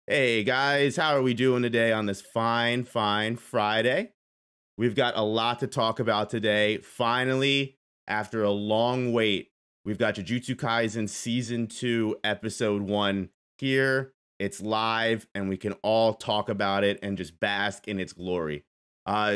Hey guys, how are we doing today on this fine Friday? We've got a lot to talk about today. Finally, after a long wait, we've got Jujutsu Kaisen Season 2, Episode 1 here. It's live, and we can all talk about it and just bask in its glory.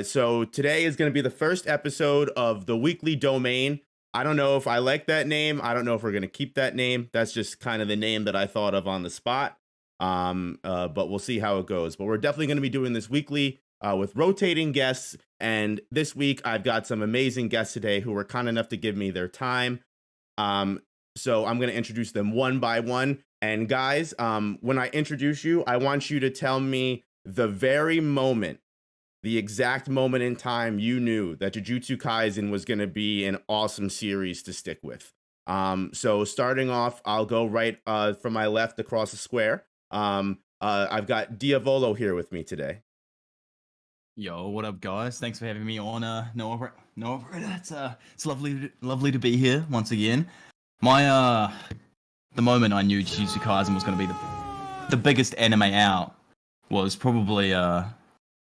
So today is going to be the first episode of the weekly domain. I don't know if I like that name. I don't know if we're going to keep that name. That's just kind of the name that I thought of on the spot. But we'll see how it goes. But we're definitely going to be doing this weekly with rotating guests. And this week, I've got some amazing guests today who were kind enough to give me their time. Um, so I'm going to introduce them one by one. And guys, when I introduce you, I want you to tell me the very moment, the exact moment in time you knew that Jujutsu Kaisen was going to be an awesome series to stick with. So starting off, I'll go right from my left across the square. I've got Diavolo here with me today. Yo, what up, guys? Thanks for having me on. No, it's lovely to be here once again. The moment I knew Jujutsu Kaisen was going to be the biggest anime out was probably on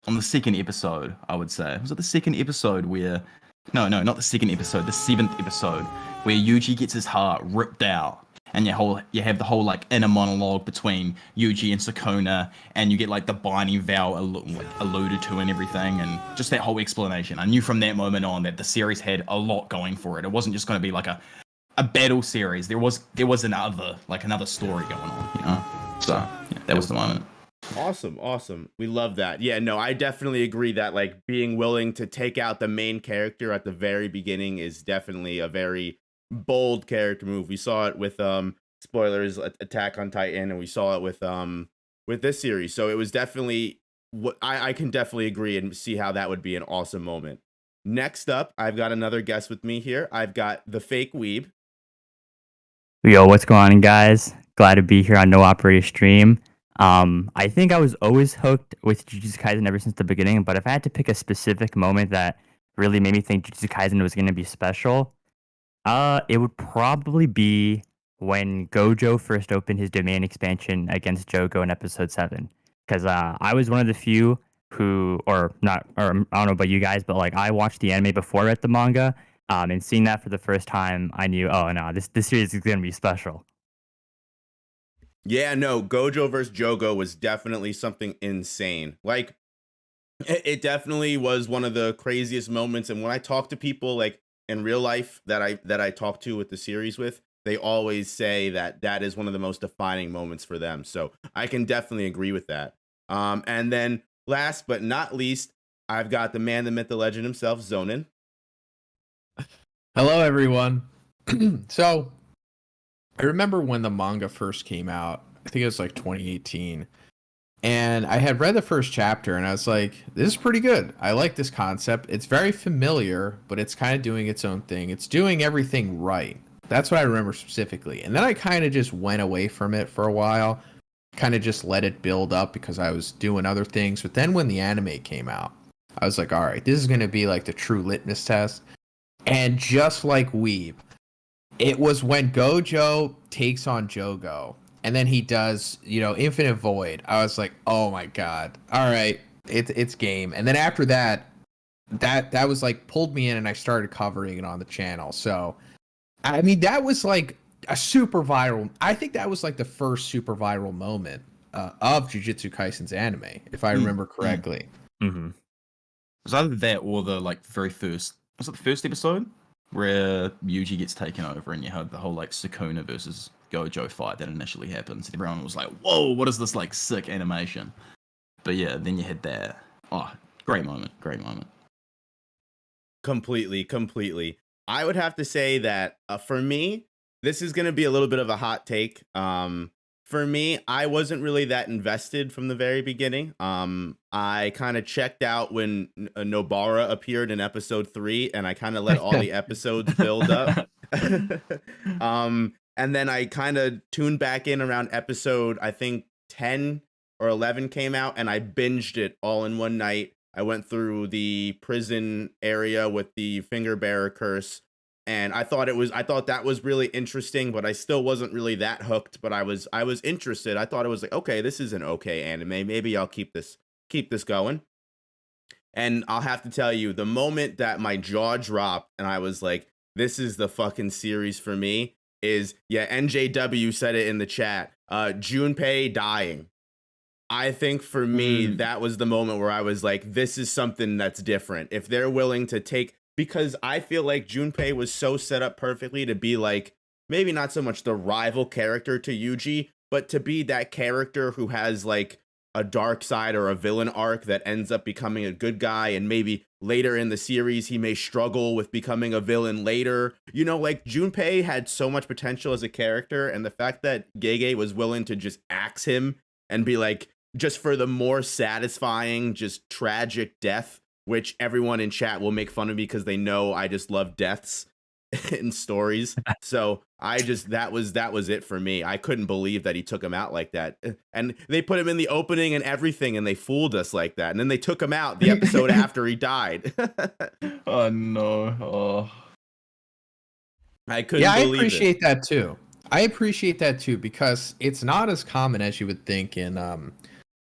the second episode. I would say was it the second episode where no, not the second episode, the seventh episode where Yuji gets his heart ripped out. And you have the whole like inner monologue between Yuji and Sukuna, and you get like the binding vow alluded to and everything, and just that whole explanation. I knew from that moment on that the series had a lot going for it. It wasn't just going to be like a battle series. There was another story going on, you know. So yeah, that was the moment. Awesome. We love that. Yeah, no, I definitely agree that like being willing to take out the main character at the very beginning is definitely a very bold character move. We saw it with spoilers, Attack on Titan, and we saw it with this series. So it was definitely what I can definitely agree and see how that would be an awesome moment. Next up, I've got another guest with me here. I've got TheFakeWeeb. Yo, what's going on, guys? Glad to be here on No Operator Stream. I think I was always hooked with Jujutsu Kaisen ever since the beginning, but if I had to pick a specific moment that really made me think Jujutsu Kaisen was going to be special, it would probably be when Gojo first opened his domain expansion against Jogo in episode 7. Because I was one of the few who, or not, or I don't know about you guys, but like I watched the anime before I read the manga. And seeing that for the first time, I knew, oh no, this series is gonna be special. Yeah, no, Gojo versus Jogo was definitely something insane. Like it definitely was one of the craziest moments. And when I talk to people like in real life that I talk to with the series with, they always say that that is one of the most defining moments for them. So I can definitely agree with that. And then last but not least, I've got the man, the myth, the legend himself, Zhoniin. Hello, everyone. So, I remember when the manga first came out. I think it was like 2018. And I had read the first chapter and I was like, this is pretty good. I like this concept. It's very familiar, but it's kind of doing its own thing. It's doing everything right. That's what I remember specifically. And then I kind of just went away from it for a while. Kind of just let it build up because I was doing other things. But then when the anime came out, I was like, all right, this is going to be like the true litmus test. And just like Weeb, it was when Gojo takes on Jogo, and then he does, Infinite Void. I was like, oh my god, all right, it's game. And then after that was like pulled me in, and I started covering it on the channel. So, I mean, that was like a super viral. I think that was like the first super viral moment of Jujutsu Kaisen's anime, if I remember correctly. Mm-hmm. It was either that or the like very first. Was it the first episode where Yuji gets taken over and you had the whole like Sukuna versus Gojo fight that initially happens? Everyone was like, "Whoa, what is this like sick animation?" But yeah, then you had that. Oh, great moment. Completely. I would have to say that for me, this is going to be a little bit of a hot take. For me, I wasn't really that invested from the very beginning. I kind of checked out when Nobara appeared in episode 3, and I kind of let all the episodes build up. And then I kind of tuned back in around episode, I think 10 or 11 came out, and I binged it all in one night. I went through the prison area with the finger bearer curse. And I thought that was really interesting, but I still wasn't really that hooked, but I was interested. I thought it was like, okay, this is an okay anime. Maybe I'll keep this going. And I'll have to tell you, the moment that my jaw dropped and I was like, this is the fucking series for me, is, yeah, NJW said it in the chat, Junpei dying. I think for me, that was the moment where I was like, this is something that's different. If they're willing to take, because I feel like Junpei was so set up perfectly to be like, maybe not so much the rival character to Yuji, but to be that character who has like a dark side or a villain arc that ends up becoming a good guy, and maybe later in the series he may struggle with becoming a villain later. You know, like Junpei had so much potential as a character, and the fact that Gege was willing to just axe him and be like, just for the more satisfying, just tragic death, which everyone in chat will make fun of me because they know I just love deaths in stories. So that was it for me. I couldn't believe that he took him out like that. And they put him in the opening and everything, and they fooled us like that. And then they took him out the episode after he died. Oh no. Oh. I couldn't believe it. I appreciate that too. I appreciate that too, because it's not as common as you would think in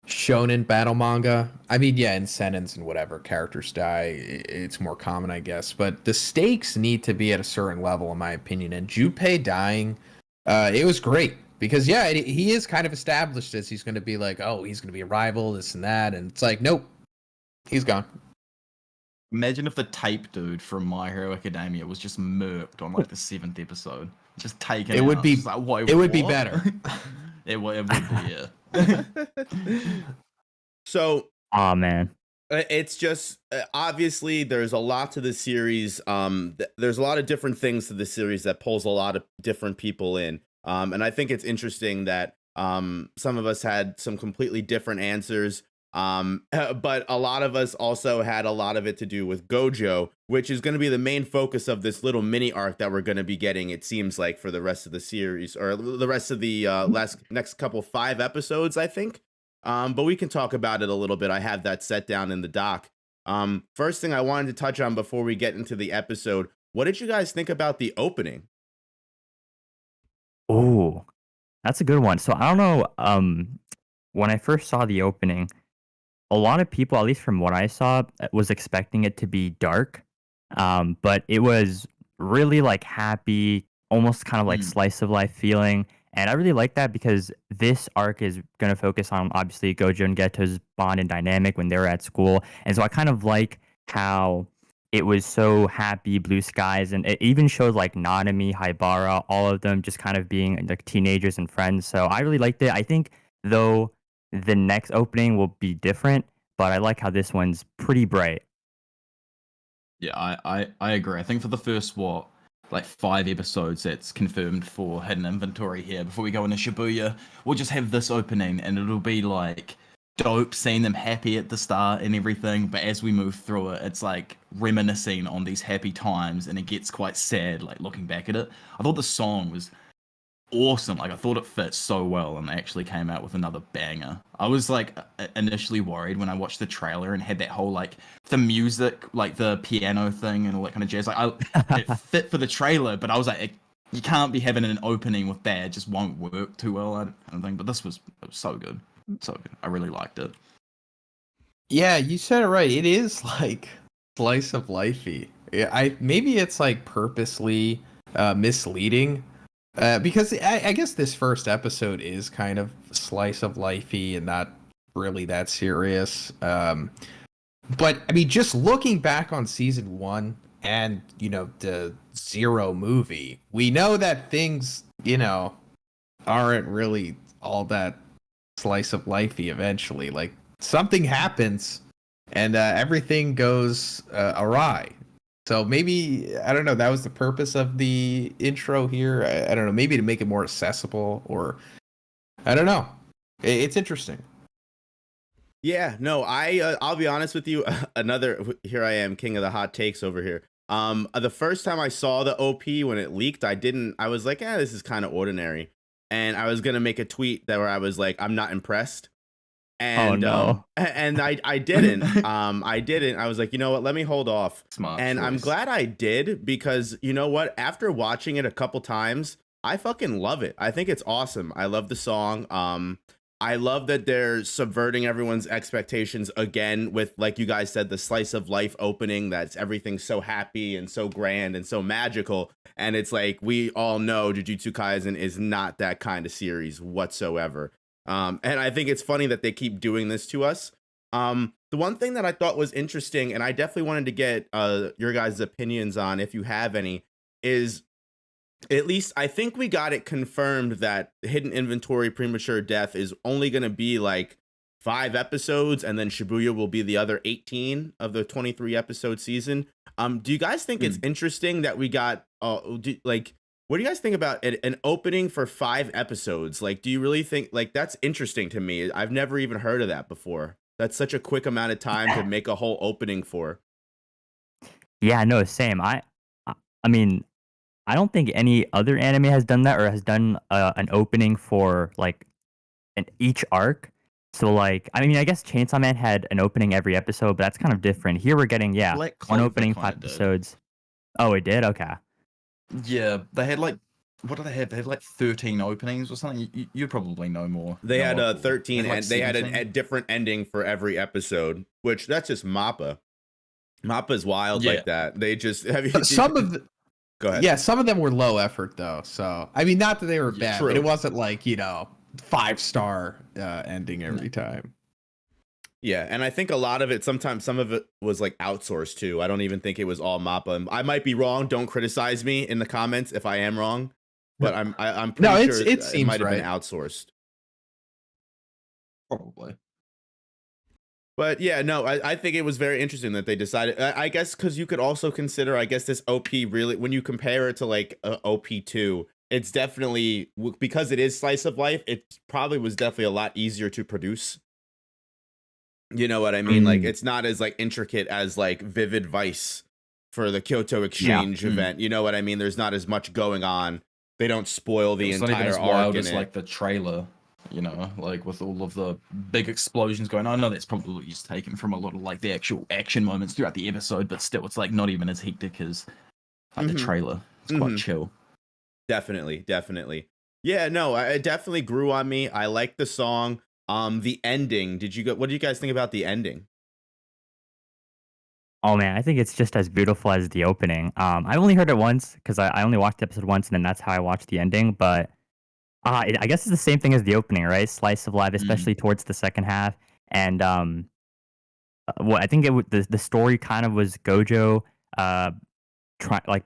shonen battle manga. I mean, yeah, in senens and whatever, characters die. It's more common, I guess. But the stakes need to be at a certain level, in my opinion. And Junpei dying, it was great. Because, yeah, he is kind of established as he's going to be like, oh, he's going to be a rival, this and that. And it's like, nope, he's gone. Imagine if the tape dude from My Hero Academia was just murked on like the 7th episode. Just taken it out. would be like, wait, it would be what? better. It would be, yeah. So, oh man, it's just obviously there's a lot to the series. There's a lot of different things to the series that pulls a lot of different people in. And I think it's interesting that some of us had some completely different answers. But a lot of us also had a lot of it to do with Gojo, which is going to be the main focus of this little mini arc that we're going to be getting, it seems like, for the rest of the series, or the rest of the next couple 5 episodes, I think. But we can talk about it a little bit. I have that set down in the doc. First thing I wanted to touch on before we get into the episode, what did you guys think about the opening? oh, that's a good one. So I don't know. When I first saw the opening, a lot of people, at least from what I saw, was expecting it to be dark. But it was really like happy, almost kind of like slice of life feeling. And I really like that because this arc is going to focus on obviously Gojo and Geto's bond and dynamic when they were at school. And so I kind of like how it was so happy, blue skies, and it even showed like Nanami, Haibara, all of them just kind of being like teenagers and friends. So I really liked it. I think though the next opening will be different, but I like how this one's pretty bright. Yeah, I agree. I think for the first, 5 episodes that's confirmed for Hidden Inventory here, before we go into Shibuya, we'll just have this opening, and it'll be like dope seeing them happy at the start and everything, but as we move through it, it's like reminiscing on these happy times, and it gets quite sad, like looking back at it. I thought the song was awesome. Like, I thought it fit so well, and they actually came out with another banger. I was like initially worried when I watched the trailer and had that whole like the music, like the piano thing and all that kind of jazz. Like, it fit for the trailer, but I was like, you can't be having an opening with that. It just won't work too well, I don't think. But it was so good, so good. I really liked it. Yeah, you said it right. It is like slice of lifey. Yeah, maybe it's like purposely misleading. Because I guess this first episode is kind of slice of lifey and not really that serious. But I mean, just looking back on season 1 and, the Zero movie, we know that things, aren't really all that slice of lifey eventually. Like, something happens and everything goes awry. So maybe, I don't know, that was the purpose of the intro here. I don't know, maybe to make it more accessible, or I don't know. It's interesting. Yeah, no, I'll be honest with you. Here I am, king of the hot takes over here. The first time I saw the OP when it leaked, I was like, this is kind of ordinary. And I was going to make a tweet where I was like, I'm not impressed. Oh and no. and I didn't. I didn't. I was like, you know what? Let me hold off. Smart And I'm choice. glad I did, because you know what? After watching it a couple times, I fucking love it. I think it's awesome. I love the song. I love that they're subverting everyone's expectations again with, like you guys said, the slice of life opening. That's everything so happy and so grand and so magical. And it's like, we all know Jujutsu Kaisen is not that kind of series whatsoever. And I think it's funny that they keep doing this to us. The one thing that I thought was interesting, and I definitely wanted to get your guys' opinions on, if you have any, is, at least I think we got it confirmed that Hidden Inventory Premature Death is only going to be like 5 episodes, and then Shibuya will be the other 18 of the 23 episode season. Do you guys think it's interesting that we got like, what do you guys think about an opening for 5 episodes? Like, do you really think, like, that's interesting to me? I've never even heard of that before. That's such a quick amount of time to make a whole opening for. Yeah, no, same. I mean, I don't think any other anime has done that, or has done an opening for like each arc. So like, I mean, I guess Chainsaw Man had an opening every episode, but that's kind of different. Here we're getting Black one Clover opening, kinda 5 did. episodes. Oh, it did. Okay. Yeah, they had like, what do they have? They had like 13 openings or something. You'd probably know more. They had a 13, like and they had a 17. different ending for every episode, which that's just Mappa. Mappa's wild Yeah. like that. They just have you. Some of the, Go ahead. yeah, some of them were low effort though. So I mean, not that they were bad, true. but it wasn't like 5-star ending every time. Yeah, and I think a lot of it, sometimes some of it was like outsourced too. I don't even think it was all Mappa. I might be wrong. Don't criticize me in the comments if I am wrong, but I'm pretty sure it it seems might have been right. outsourced. Probably. But yeah, no, I think it was very interesting that they decided. I guess because you could also consider, I guess, this OP really, when you compare it to like OP2, it's definitely, because it is slice of life, it probably was definitely a lot easier to produce. You know what I mean? Like, it's not as like intricate as like Vivid Vice for the Kyoto Exchange event. You know what I mean? There's not as much going on. They don't spoil the It's not even entire as arc wild in as it. like the trailer, like with all of the big explosions going on. I know that's probably just taken from a lot of like the actual action moments throughout the episode, but still, it's like not even as hectic as like the trailer. It's quite chill. Definitely. Yeah, no, it definitely grew on me. I like the song. The ending. What do you guys think about the ending? Oh man, I think it's just as beautiful as the opening. I only heard it once because I only watched the episode once, and then that's how I watched the ending. But I guess it's the same thing as the opening, right? Slice of life, especially towards the second half. And what I think the story kind of was Gojo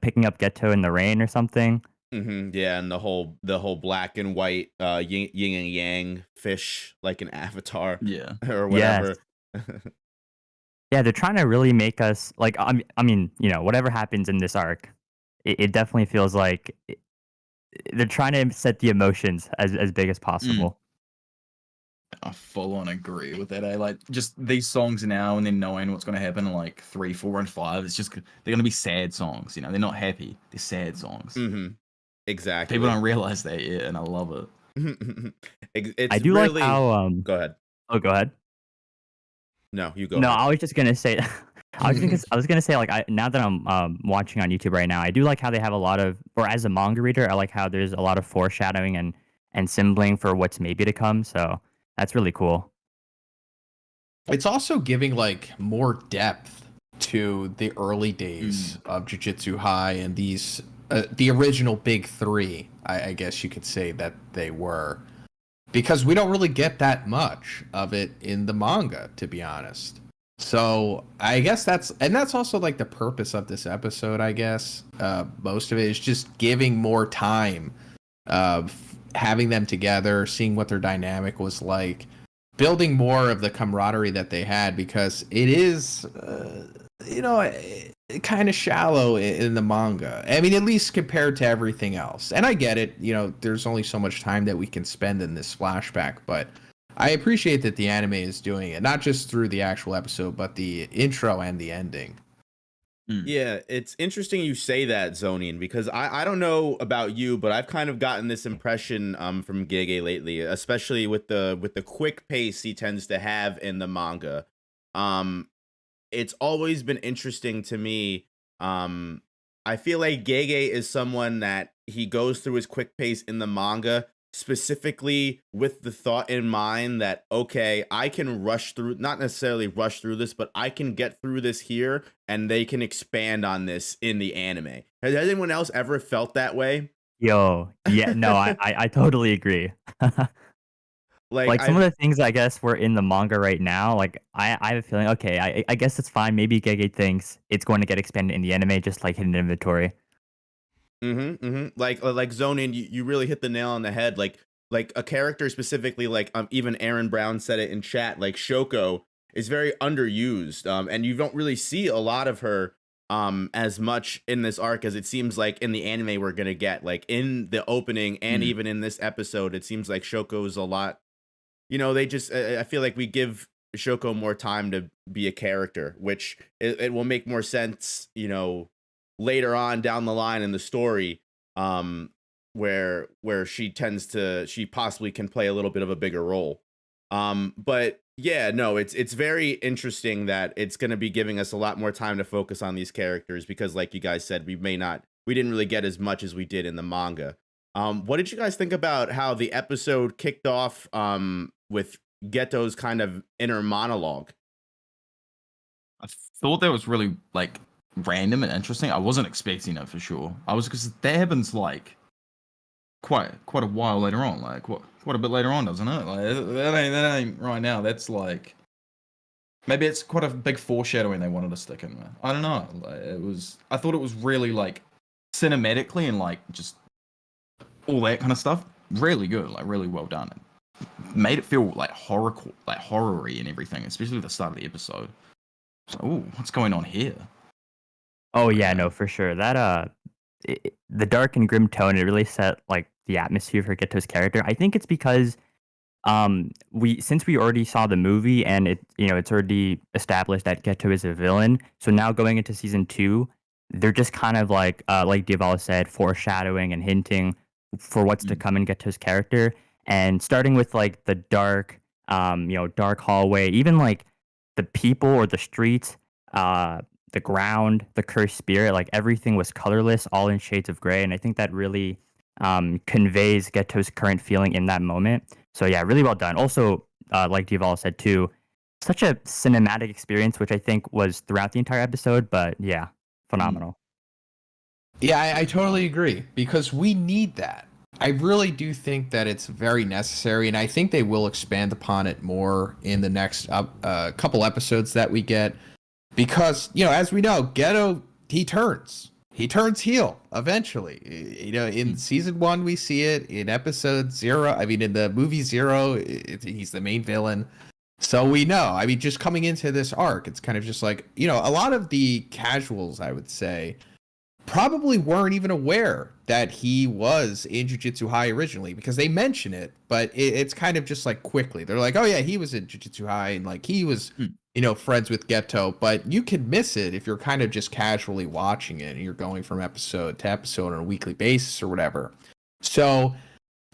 picking up Geto in the rain or something. Yeah, and the whole black and white yin and yang fish, like an avatar, Yeah. or whatever. Yes. Yeah, they're trying to really make us like. I mean, whatever happens in this arc, it definitely feels like they're trying to set the emotions as big as possible. I full on agree with that. Like, just these songs now, and then knowing what's going to happen in like 3, 4, and 5. It's just, they're going to be sad songs. They're not happy. They're sad songs. Exactly. People don't realize that yet, and I love it. It's I do really... like how. Go ahead. Oh, go ahead. No, you go. No, ahead. I was just gonna say. I was gonna say, like, now that I'm watching on YouTube right now, I do like how they have a lot of, or as a manga reader, I like how there's a lot of foreshadowing and symboling for what's maybe to come. So that's really cool. It's also giving like more depth to the early days of Jujutsu High and these the original big 3. I guess you could say that they were, because we don't really get that much of it in the manga, to be honest. So I guess that's also like the purpose of this episode. I guess most of it is just giving more time of having them together, seeing what their dynamic was like, building more of the camaraderie that they had, because it is kind of shallow in the manga. I mean, at least compared to everything else. And I get it, there's only so much time that we can spend in this flashback, but I appreciate that the anime is doing it, not just through the actual episode, but the intro and the ending. Mm. Yeah, it's interesting you say that, Zhoniin, because I don't know about you, but I've kind of gotten this impression from Gege lately, especially with the quick pace he tends to have in the manga. Um, it's always been interesting to me. Um, I feel like Gege is someone that he goes through his quick pace in the manga specifically with the thought in mind that, okay, I can rush through, not necessarily rush through this, but I can get through this here and they can expand on this in the anime. Has anyone else ever felt that way? Yo, yeah, no, I totally agree. Like Like some of I've the things I guess were in the manga right now, like I have a feeling, okay, I guess it's fine. Maybe Gege thinks it's going to get expanded in the anime, just like hidden inventory. like Zonin, you really hit the nail on the head. Like a character specifically, like even Aaron Brown said it in chat. Like Shoko is very underused, and you don't really see a lot of her as much in this arc as it seems like in the anime we're gonna get. Like in the opening and Mm. even in this episode, it seems like Shoko's a lot. You know, they just I feel like we give Shoko more time to be a character, which it will make more sense, you know, later on down the line in the story, where she possibly can play a little bit of a bigger role. But yeah, no, it's very interesting that it's going to be giving us a lot more time to focus on these characters because, like you guys said, we didn't really get as much as we did in the manga. What did you guys think about how the episode kicked off with Geto's kind of inner monologue? I thought that was really like random and interesting. I wasn't expecting it for sure. I was because that happens like quite a while later on, like quite a bit later on, doesn't it? Like that ain't right now. That's like maybe it's quite a big foreshadowing they wanted to stick in there. I don't know. Like, I thought it was really like cinematically and like just all that kind of stuff. Really good, like really well done. It made it feel like horror-y and everything, especially at the start of the episode. So, ooh, what's going on here? Oh yeah, no, for sure. That the dark and grim tone, it really set like the atmosphere for Geto's character. I think it's because we already saw the movie and it's already established that Geto is a villain. So now going into season 2, they're just kind of like Diavolo said, foreshadowing and hinting for what's to Mm. come in Geto's character. And starting with like the dark dark hallway, even like the people or the streets, the ground, the cursed spirit, like everything was colorless, all in shades of gray. And I think that really conveys Geto's current feeling in that moment. So yeah, really well done. Also, like Diavolo said too, such a cinematic experience, which I think was throughout the entire episode. But yeah, phenomenal. Yeah, I totally agree because we need that. I really do think that it's very necessary, and I think they will expand upon it more in the next couple episodes that we get. Because, as we know, Geto, he turns heel eventually. In season 1, we see it. In episode 0, I mean, in the movie 0, he's the main villain. So we know. I mean, just coming into this arc, it's kind of just like, a lot of the casuals, I would say, probably weren't even aware that he was in Jujutsu High originally because they mention it, but it's kind of just like quickly. They're like, oh yeah, he was in Jujutsu High and like he was, friends with Geto, but you can miss it if you're kind of just casually watching it and you're going from episode to episode on a weekly basis or whatever. So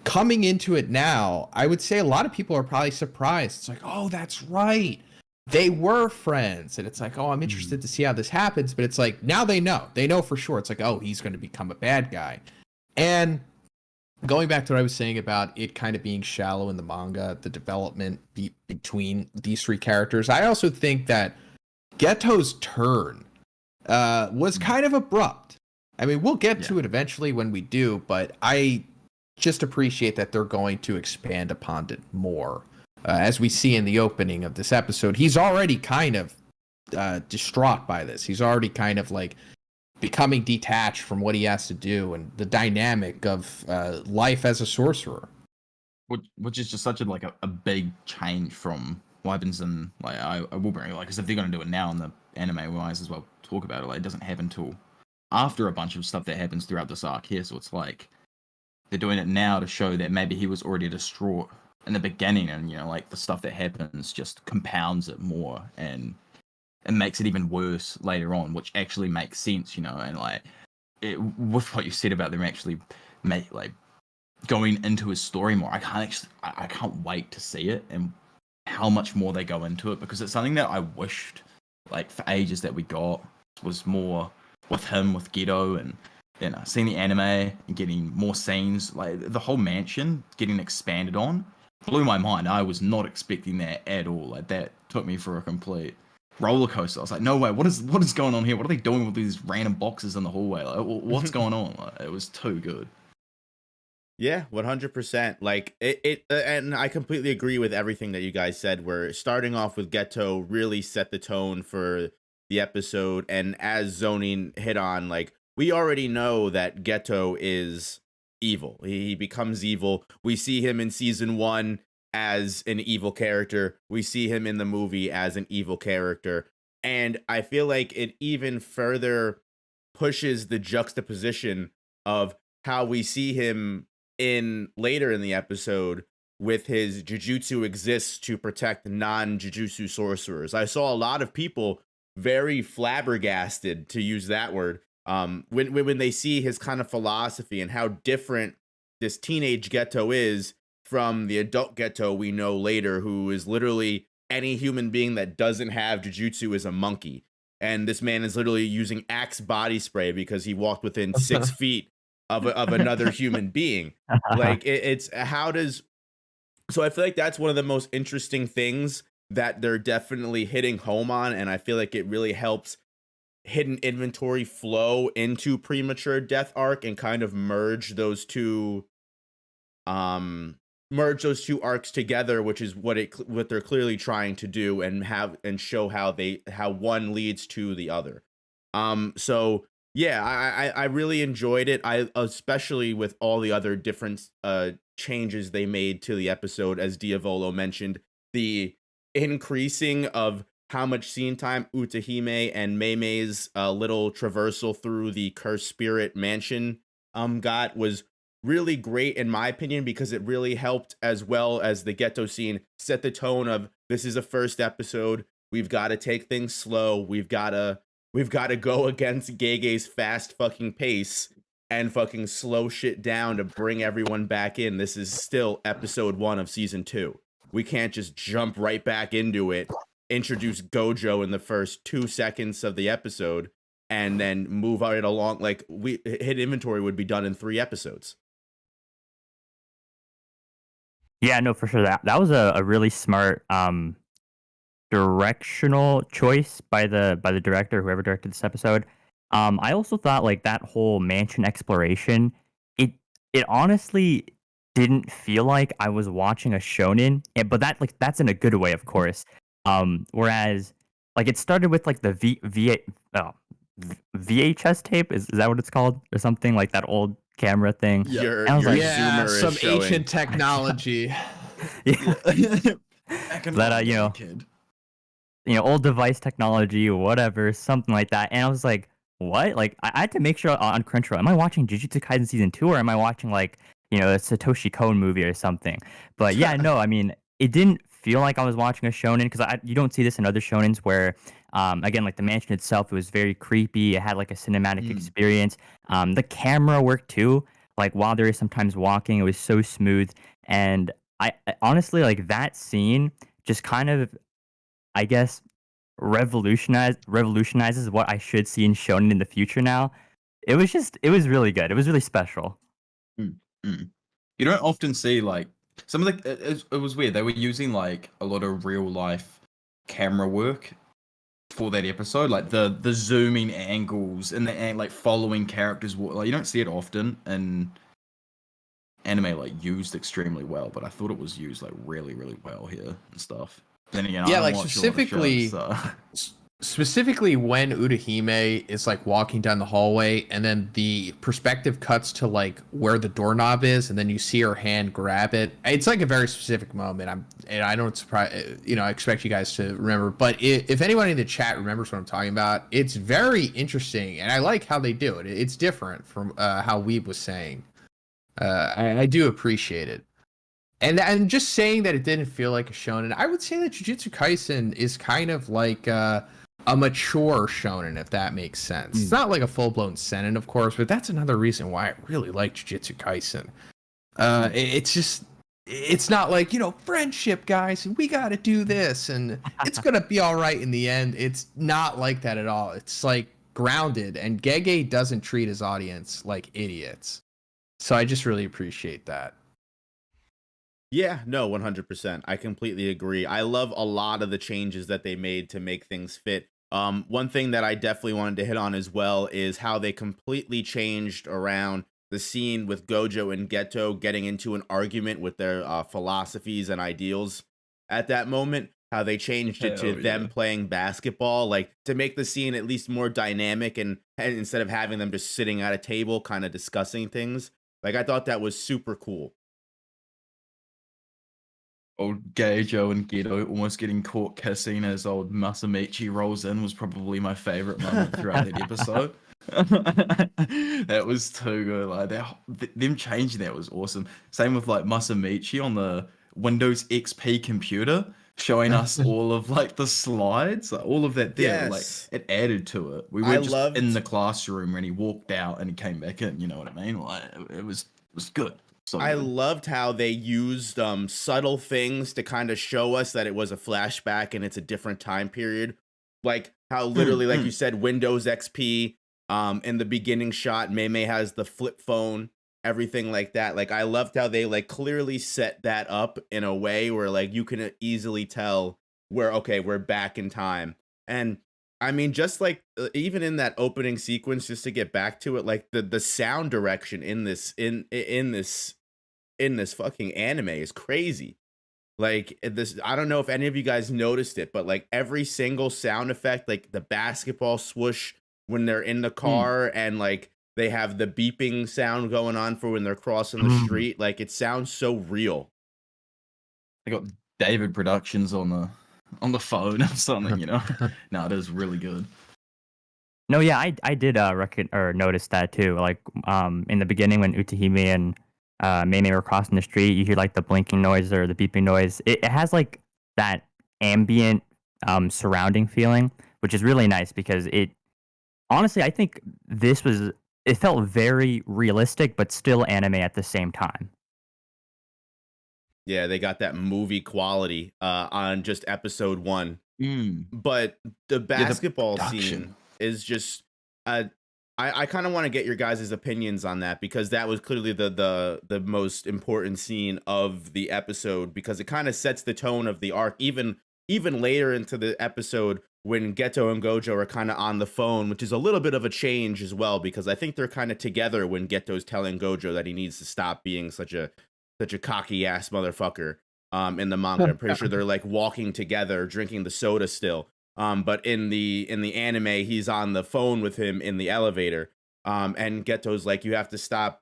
coming into it now, I would say a lot of people are probably surprised. It's like, oh, that's right. They were friends. And it's like, oh, I'm interested to see how this happens. But it's like, now they know. They know for sure. It's like, oh, he's going to become a bad guy. And going back to what I was saying about it kind of being shallow in the manga, the development between these three characters, I also think that Geto's turn was kind of abrupt. I mean, we'll get to it eventually when we do, but I just appreciate that they're going to expand upon it more. As we see in the opening of this episode, he's already kind of distraught by this. He's already kind of like becoming detached from what he has to do and the dynamic of life as a sorcerer. Which is just such a big change from what happens in, like, I will bring it, like, because if they're going to do it now in the anime, we might as well talk about it. Like, it doesn't happen until after a bunch of stuff that happens throughout this arc here, so it's like they're doing it now to show that maybe he was already distraught in the beginning, and like the stuff that happens just compounds it more, and it makes it even worse later on, which actually makes sense, and like with what you said about them actually going into his story more. I can't wait to see it and how much more they go into it, because it's something that I wished like for ages that we got was more with him, with Geto, and seeing the anime and getting more scenes, like the whole mansion getting expanded on blew my mind. I was not expecting that at all. Like that took me for a complete roller coaster. I was like, no way, what is going on here? What are they doing with these random boxes in the hallway? Like, what's going on? Like, it was too good. Yeah, 100%. Like and I completely agree with everything that you guys said. Where starting off with Geto really set the tone for the episode, and as Zhoniin hit on, like we already know that Geto is evil. He becomes evil. We see him in season 1 as an evil character. We see him in the movie as an evil character, and I feel like it even further pushes the juxtaposition of how we see him in later in the episode with his Jujutsu exists to protect non-Jujutsu sorcerers. I saw a lot of people very flabbergasted, to use that word, when they see his kind of philosophy and how different this teenage Geto is from the adult Geto we know later, who is literally any human being that doesn't have Jujutsu is a monkey. And this man is literally using Axe body spray because he walked within 6 feet of another human being. Like it's how does, so I feel like that's one of the most interesting things that they're definitely hitting home on, and I feel like it really helps hidden inventory flow into premature death arc and kind of merge those two arcs together, which is what they're clearly trying to do, and show how one leads to the other. So yeah, I really enjoyed it. I especially with all the other different changes they made to the episode, as Diavolo mentioned, the increasing of how much scene time Utahime and Meimei's little traversal through the cursed spirit mansion got was really great in my opinion, because it really helped, as well as the Geto scene, set the tone of this is a first episode. We've got to take things slow. We've got to go against Gege's fast fucking pace and fucking slow shit down to bring everyone back in. This is still episode 1 of season 2. We can't just jump right back into it, introduce Gojo in the first 2 seconds of the episode, and then move it along. Like hit inventory would be done in 3 episodes. Yeah, no, for sure. That was a really smart directional choice by the director, whoever directed this episode. I also thought like that whole mansion exploration, it honestly didn't feel like I was watching a shonen, but that's in a good way, of course. Whereas like it started with like the VHS tape, is that what it's called, or something like that old camera thing? Your like, yeah, zoomer some is showing. ancient technology. That kid. Old device technology or whatever, something like that. And I was like, what? Like, I had to make sure on Crunchyroll, am I watching Jujutsu Kaisen season 2, or am I watching like, a Satoshi Kon movie or something? But yeah, no, I mean, it didn't feel like I was watching a shonen, because you don't see this in other shonens where, again, like the mansion itself, it was very creepy. It had like a cinematic experience. The camera work too. Like while there is sometimes walking, it was so smooth. And I honestly, like that scene just kind of, I guess, revolutionizes what I should see in shonen in the future now. It was really good. It was really special. You don't often see like some of the. It was weird. They were using like a lot of real life camera work for that episode, like the zooming angles and like following characters. Like you don't see it often in anime, like used extremely well. But I thought it was used like really, really well here and stuff. Then again, yeah, I don't like watch a lot of shows, specifically when Utahime is like walking down the hallway, and then the perspective cuts to like where the doorknob is, and then you see her hand grab it. It's like a very specific moment. I don't I expect you guys to remember, but if anyone in the chat remembers what I'm talking about, it's very interesting, and I like how they do it. It's different from how Weeb was saying. I do appreciate it. And just saying that it didn't feel like a shonen, I would say that Jujutsu Kaisen is kind of like a mature shonen, if that makes sense. It's not like a full-blown seinen, of course, but that's another reason why I really like Jujutsu Kaisen. It's just, it's not like, friendship, guys, and we got to do this, and it's going to be all right in the end. It's not like that at all. It's like grounded, and Gege doesn't treat his audience like idiots. So I just really appreciate that. Yeah, no, 100%. I completely agree. I love a lot of the changes that they made to make things fit. One thing that I definitely wanted to hit on as well is how they completely changed around the scene with Gojo and Geto getting into an argument with their philosophies and ideals at that moment. How they changed it to them playing basketball, like to make the scene at least more dynamic, and instead of having them just sitting at a table kind of discussing things. Like, I thought that was super cool. Old Gojo and Geto almost getting caught kissing as old Masamichi rolls in was probably my favorite moment throughout that episode. That was too good. Like them changing that was awesome. Same with like Masamichi on the Windows XP computer, showing us all of like the slides, like, all of that there. Yes. Like it added to it. We were just in the classroom and he walked out and he came back in. You know what I mean? Like it was good. So I good. loved how they used subtle things to kind of show us that it was a flashback and it's a different time period. Like how literally, like you said, Windows XP, in the beginning shot, Mei has the flip phone, everything like that. Like I loved how they like clearly set that up in a way where like you can easily tell we're back in time. And I mean, just like even in that opening sequence, just to get back to it, like the sound direction in this fucking anime is crazy. Like this, I don't know if any of you guys noticed it, but like every single sound effect, like the basketball swoosh when they're in the car, and like they have the beeping sound going on for when they're crossing the street, like it sounds so real. They got David Productions on the phone or something, No, it is really good. No, yeah, I did notice that too. Like in the beginning when Utahime and Mei were crossing the street, you hear like the blinking noise or the beeping noise. It has like that ambient surrounding feeling, which is really nice because it honestly, I think it felt very realistic but still anime at the same time. Yeah, they got that movie quality on just episode 1. But the basketball scene is just I kind of want to get your guys' opinions on that, because that was clearly the most important scene of the episode, because it kind of sets the tone of the arc even later into the episode when Geto and Gojo are kind of on the phone, which is a little bit of a change as well, because I think they're kind of together when Geto's telling Gojo that he needs to stop being such a cocky ass motherfucker. In the manga, I'm pretty sure they're like walking together, drinking the soda still. But in the anime, he's on the phone with him in the elevator. And Geto's like, you have to stop,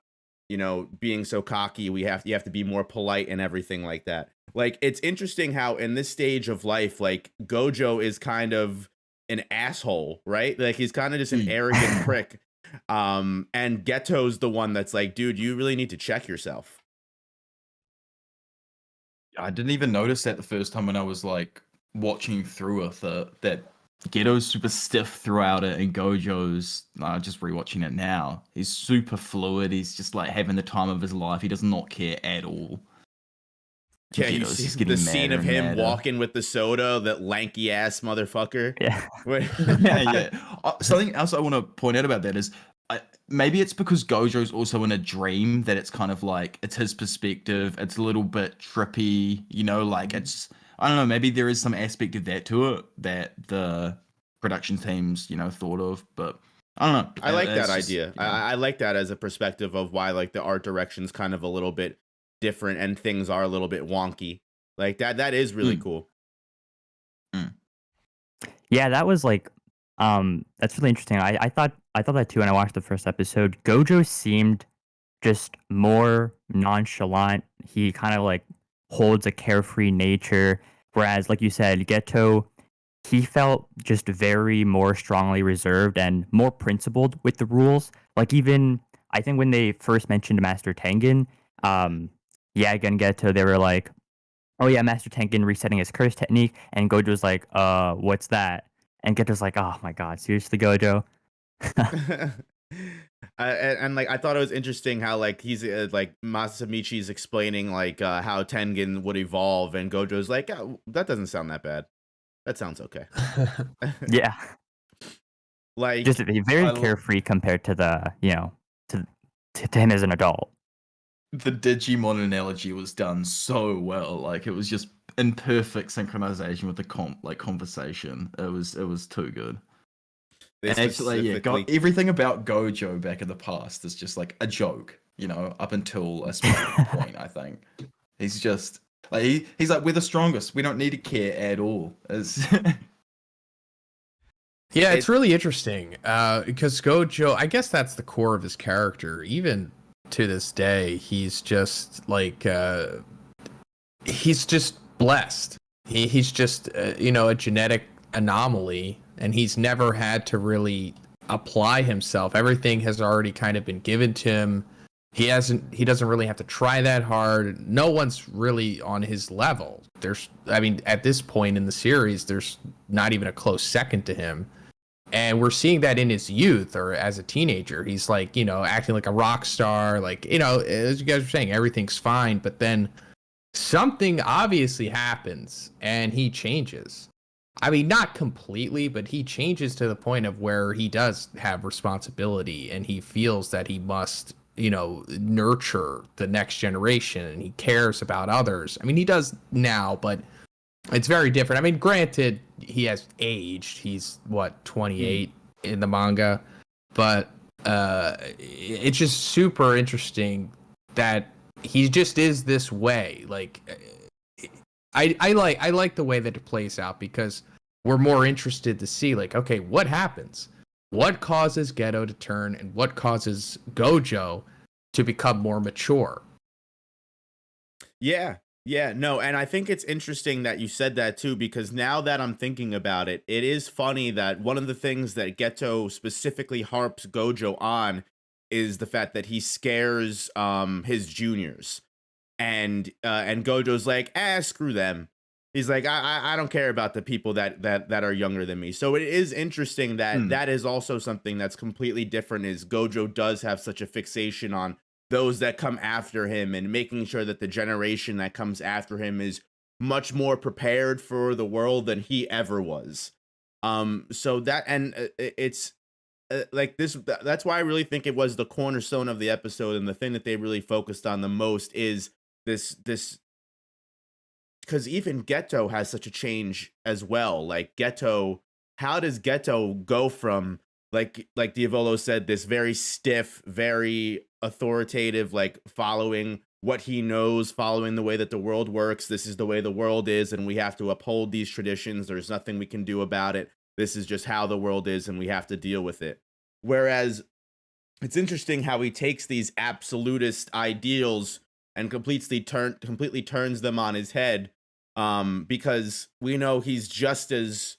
being so cocky. You have to be more polite and everything like that. Like, it's interesting how in this stage of life, like Gojo is kind of an asshole, right? Like he's kind of just an arrogant prick. And Geto's the one that's like, dude, you really need to check yourself. I didn't even notice that the first time when I was like watching through it, that Geto's super stiff throughout it, and Gojo's just rewatching it now. He's super fluid. He's just like having the time of his life. He does not care at all. Yeah, you see the scene of him walking with the soda, that lanky ass motherfucker. Yeah. yeah. Something else I want to point out about that is maybe it's because Gojo's also in a dream, that it's kind of like it's his perspective. It's a little bit trippy, like it's, I don't know, maybe there is some aspect of that to it that the production teams, thought of, but I don't know. I like that idea. I like that as a perspective of why like the art direction's kind of a little bit different and things are a little bit wonky. Like that is really cool. Yeah, that was like that's really interesting. I thought that too when I watched the first episode. Gojo seemed just more nonchalant. He kind of like holds a carefree nature, whereas like you said, Geto, he felt just very more strongly reserved and more principled with the rules. Like even I think when they first mentioned Master Tengen, Yaga and Geto, they were like, oh yeah, Master Tengen resetting his curse technique, and Gojo's like, what's that? And Geto's like, oh my god, seriously, Gojo? And like I thought it was interesting how like he's like Masamichi's explaining like how Tengen would evolve, and Gojo's like, oh, that doesn't sound that bad. That sounds okay. Yeah, Like just very I l- carefree compared to the, to him as an adult. the Digimon analogy was done so well. Like it was just in perfect synchronization with the conversation. It was too good. they And actually, yeah, specifically everything about Gojo back in the past is just like a joke, up until a specific point. I think he's just like he's like, we're the strongest. We don't need to care at all. Yeah, it's really interesting because Gojo, I guess that's the core of his character. Even to this day, he's just like he's just blessed. He's just a genetic anomaly, and he's never had to really apply himself. Everything has already kind of been given to him. He doesn't really have to try that hard. No one's really on his level. At this point in the series, there's not even a close second to him. And we're seeing that in his youth or as a teenager. He's like, acting like a rock star. Like, as you guys were saying, everything's fine. But then something obviously happens and he changes. I mean, not completely, but he changes to the point of where he does have responsibility and he feels that he must, nurture the next generation, and he cares about others. I mean, he does now, but it's very different. I mean, granted, he has aged. He's 28 in the manga, but it's just super interesting that he just is this way. Like, I like the way that it plays out because we're more interested to see, like, okay, what happens? What causes Geto to turn, and what causes Gojo to become more mature? Yeah. Yeah, no, and I think it's interesting that you said that too, because now that I'm thinking about it, it is funny that one of the things that Geto specifically harps Gojo on is the fact that he scares his juniors. And Gojo's like, screw them. He's like, I don't care about the people that are younger than me. So it is interesting that that is also something that's completely different, is Gojo does have such a fixation on those that come after him and making sure that the generation that comes after him is much more prepared for the world than he ever was. So that, and it's like this, that's why I really think it was the cornerstone of the episode, and the thing that they really focused on the most is this, because even Geto has such a change as well. Like Geto, how does Geto go from like Diavolo said, this very stiff, very authoritative, like following what he knows, following the way that the world works. This is the way the world is, and we have to uphold these traditions. There's nothing we can do about it. This is just how the world is, and we have to deal with it. Whereas it's interesting how he takes these absolutist ideals and completely turns them on his head, because we know he's just as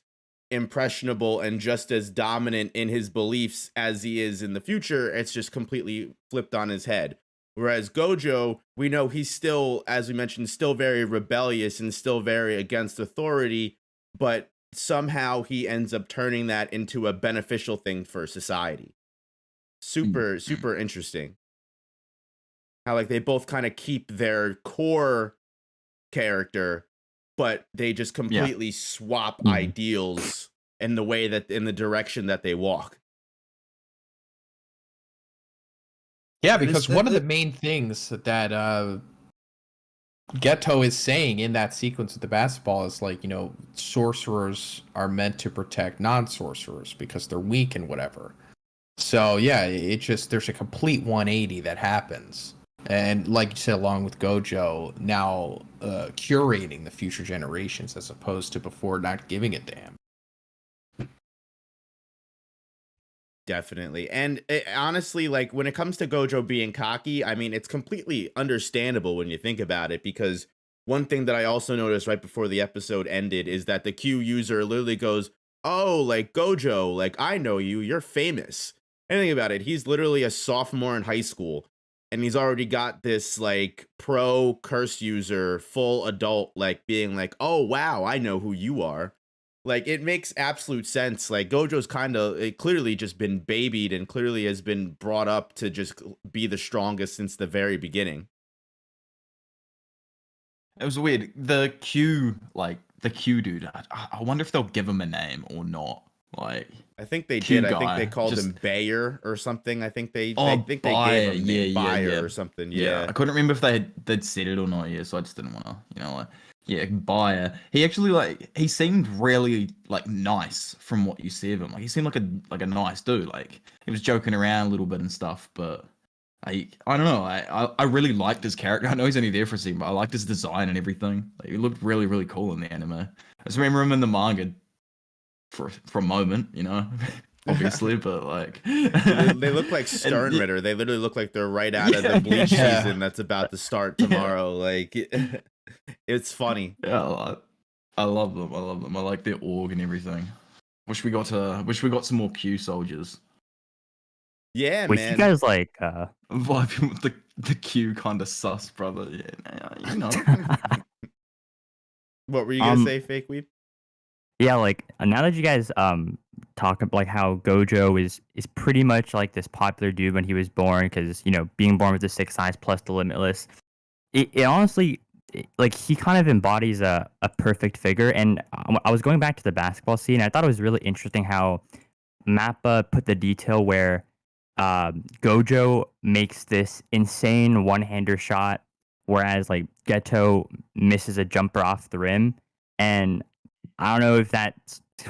impressionable and just as dominant in his beliefs as he is in the future. It's just completely flipped on his head. Whereas Gojo, we know he's still, as we mentioned, still very rebellious and still very against authority, but somehow he ends up turning that into a beneficial thing for society. Super interesting. How like they both kind of keep their core character, but they just completely swap ideals in the way that, in the direction that they walk. Yeah, because one of the main things that Geto is saying in that sequence with the basketball is like, sorcerers are meant to protect non-sorcerers because they're weak and whatever. So yeah, it just, there's a complete 180 that happens. And like you said, along with Gojo, now curating the future generations as opposed to before not giving a damn. Definitely. And honestly, like when it comes to Gojo being cocky, I mean, it's completely understandable when you think about it, because one thing that I also noticed right before the episode ended is that the Q user literally goes, oh, like Gojo, like I know you, you're famous. And think about it, he's literally a sophomore in high school, and he's already got this like pro curse user, full adult, like being like, oh, wow, I know who you are. Like, it makes absolute sense. Like, Gojo's clearly just been babied and clearly has been brought up to just be the strongest since the very beginning. It was weird. The Q dude. I wonder if they'll give him a name or not. Like, I think they Q did. I think guy, they called just- him Bayer or something. I think they Oh, think they gave him Bayer, Bayer or something. Yeah. I couldn't remember if they'd said it or not. Yeah, so I just didn't want to, like, yeah, Bayer. He actually he seemed really nice from what you see of him. Like, he seemed like a nice dude. Like, he was joking around a little bit and stuff, but. I don't know. I really liked his character. I know he's only there for a scene, but I liked his design and everything. Like, he looked really, really cool in the anime. I just remember him in the manga for a moment, obviously, but like they look like Stern Ritter. They literally look like they're right out of the Bleach season that's about to start tomorrow. Like, it's funny. Yeah, I love them. I love them. I like their org and everything. Wish we got some more Q soldiers. Yeah, Which man. you guys like? Vibing with the Q kind of sus, brother. Yeah, What were you gonna say, Fake Weeb? Yeah, like now that you guys talk about like how Gojo is pretty much like this popular dude when he was born, because being born with the 6 eyes plus the limitless, it honestly like he kind of embodies a perfect figure. And I was going back to the basketball scene. I thought it was really interesting how Mappa put the detail where Gojo makes this insane one-hander shot, whereas like Geto misses a jumper off the rim. And I don't know if that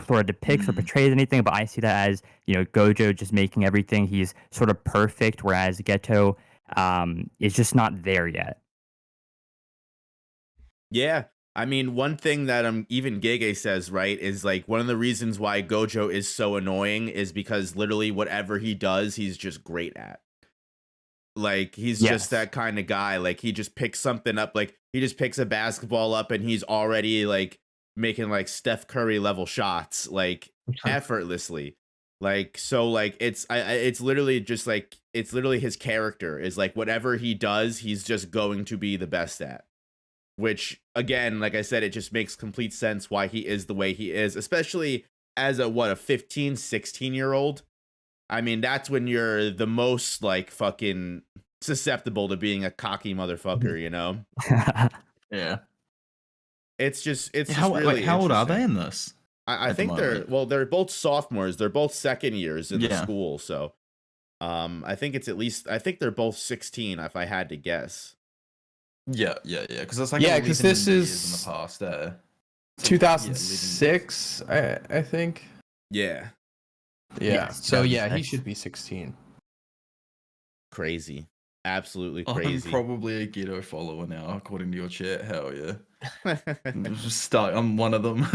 sort of depicts or portrays anything, but I see that as Gojo just making everything. He's sort of perfect, whereas Geto is just not there yet. Yeah. I mean, one thing that even Gege says, right, is like one of the reasons why Gojo is so annoying is because literally whatever he does, he's just great at. Like, he's just that kind of guy. Like, he just picks something up. Like, he just picks a basketball up and he's already like making like Steph Curry level shots, like effortlessly. Like, so like it's literally just like, it's literally his character is like whatever he does, he's just going to be the best at. Which, again, like I said, it just makes complete sense why he is the way he is, especially as a 15, 16-year-old. I mean, that's when you're the most, like, fucking susceptible to being a cocky motherfucker, Yeah. It's just How really old are they interesting. in this? I think they're both sophomores. They're both second years in the school, so I think they're both 16, if I had to guess. Yeah. Because that's like because this is in the past. 2006, I think. Yeah. Yeah. So he 2006. should be 16. Crazy. Absolutely I'm crazy. probably a Geto follower now, according to your chat. Hell yeah. I'm one of them.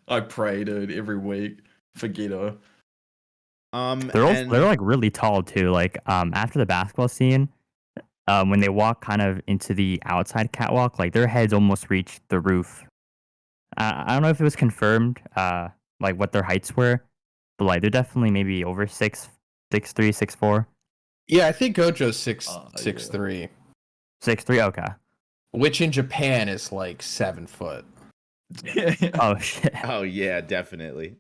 I pray, dude, every week for Geto. They're like really tall too. Like after the basketball scene, when they walk kind of into the outside catwalk, like their heads almost reach the roof. I don't know if it was confirmed, like what their heights were, but like they're definitely maybe over 6'3", 6'4". Yeah, I think Gojo's 6'3", 6'3", okay. which in Japan is like 7 foot. Oh shit. Oh yeah, definitely.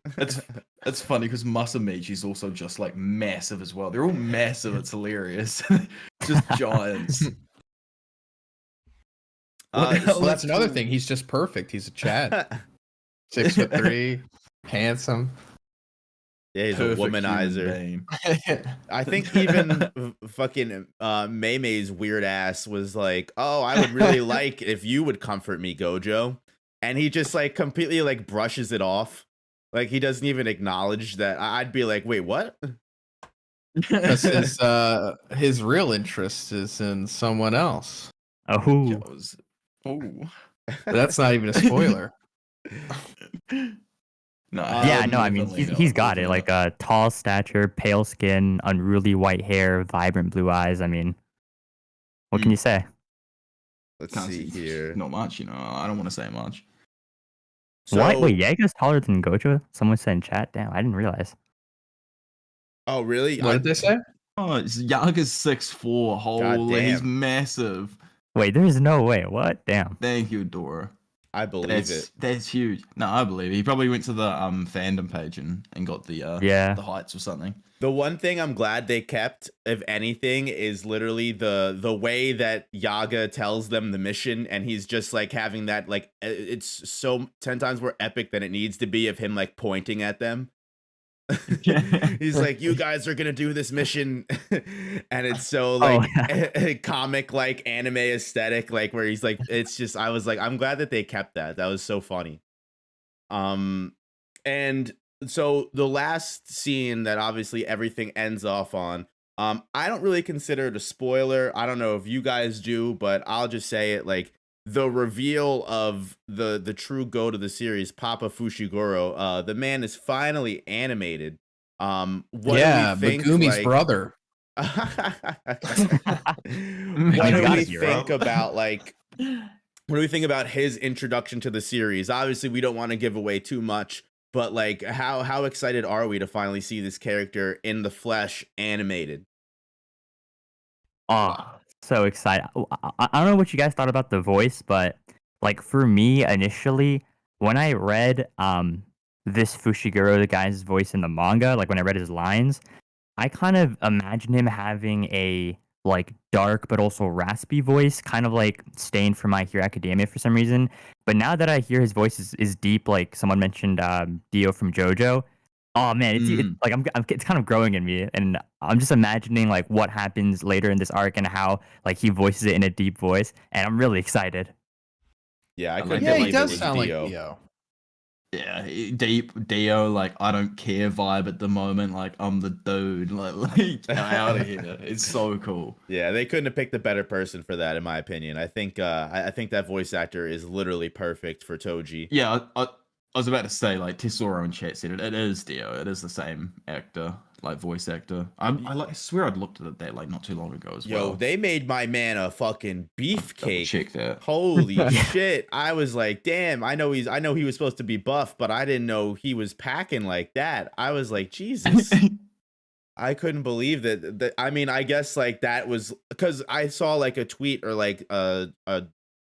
It's funny because Masamichi's also just like massive as well. They're all massive. It's hilarious. Just giants. Well, that's another thing. He's just perfect. He's a Chad. 6'3", handsome. Yeah, he's Perfect a womanizer. I think even fucking Maymay's weird ass was like, "Oh, I would really like if you would comfort me, Gojo," and he just like completely like brushes it off, like he doesn't even acknowledge that. I'd be like, "Wait, what?" Because his real interest is in someone else. Oh, That's not even a spoiler. No, yeah, no, I mean he's got it. Like a tall stature, pale skin, unruly white hair, vibrant blue eyes. I mean, what can you say? Let's see here. Not much, I don't want to say much. So, Wait, Yeaga's taller than Gojo? Someone said in chat. Damn, I didn't realize. Oh, really? What did they say? Oh, Yaga's 6'4". Holy, he's massive. Wait, there's no way. What? Damn. Thank you, Dora. I believe it. That's huge. No, I believe it. He probably went to the fandom page and got the Yeah. the heights or something. The one thing I'm glad they kept, if anything, is literally the way that Yaga tells them the mission, and he's just like having that, like, it's so 10 times more epic than it needs to be of him like pointing at them. He's like, you guys are gonna do this mission, and it's so like comic, like anime aesthetic, like where he's like, it's just, I was like, I'm glad that they kept that. That was so funny. And so the last scene that obviously everything ends off on, I don't really consider it a spoiler. I don't know if you guys do, but I'll just say it, like the reveal of the true goat of the series, Papa Fushiguro. The man is finally animated. What do we think, Megumi's like, brother. What do we think about, like, what do we think about his introduction to the series? Obviously, we don't want to give away too much, but like, how excited are we to finally see this character in the flesh animated? Oh, so excited. I don't know what you guys thought about the voice, but like for me initially, when I read this Fushiguro, the guy's voice in the manga, like when I read his lines, I kind of imagined him having a like dark but also raspy voice, kind of like Stain from My Hero Academia for some reason. But now that I hear his voice is deep, like someone mentioned Dio from JoJo. Oh man, it's like it's kind of growing in me, and I'm just imagining like what happens later in this arc and how like he voices it in a deep voice, and I'm really excited. Yeah, I couldn't Yeah, believe he it does was sound like Dio. Dio. Yeah, deep Dio, like I don't care vibe at the moment. Like I'm the dude. Like out of here. It's so cool. Yeah, they couldn't have picked a better person for that, in my opinion. I think I think that voice actor is literally perfect for Toji. Yeah, I was about to say, like Tesoro in chat said it is Dio. It is the same actor, like voice actor. I swear I'd looked at that like not too long ago as well. Yo, they made my man a fucking beefcake. Check that. Holy shit. I was like, damn, I know he was supposed to be buff, but I didn't know he was packing like that. I was like, Jesus. I couldn't believe that. I mean, I guess like that was because I saw like a tweet or like a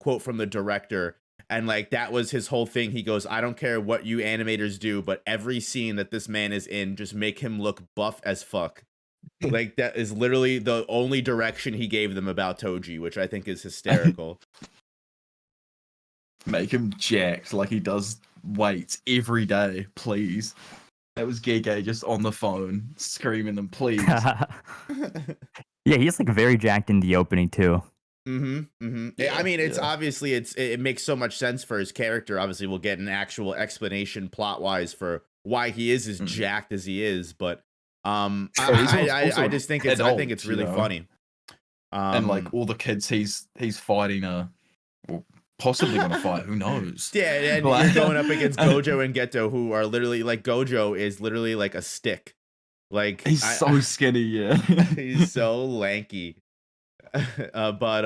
quote from the director, and like that was his whole thing. He goes, I don't care what you animators do, but every scene that this man is in, just make him look buff as fuck. Like that is literally the only direction he gave them about Toji, which I think is hysterical. Make him jacked like he does weights every day, please. That was Gege just on the phone screaming them, please. Yeah, he's like very jacked in the opening too. Yeah, I mean, it's obviously it makes so much sense for his character. Obviously, we'll get an actual explanation plot wise for why he is as jacked as he is, but I just think it's really funny. And like all the kids he's fighting well, possibly gonna fight, who knows? Yeah, and you're going up against Gojo and Geto, who are literally like, Gojo is literally like a stick. Like he's so skinny, yeah. He's so lanky. But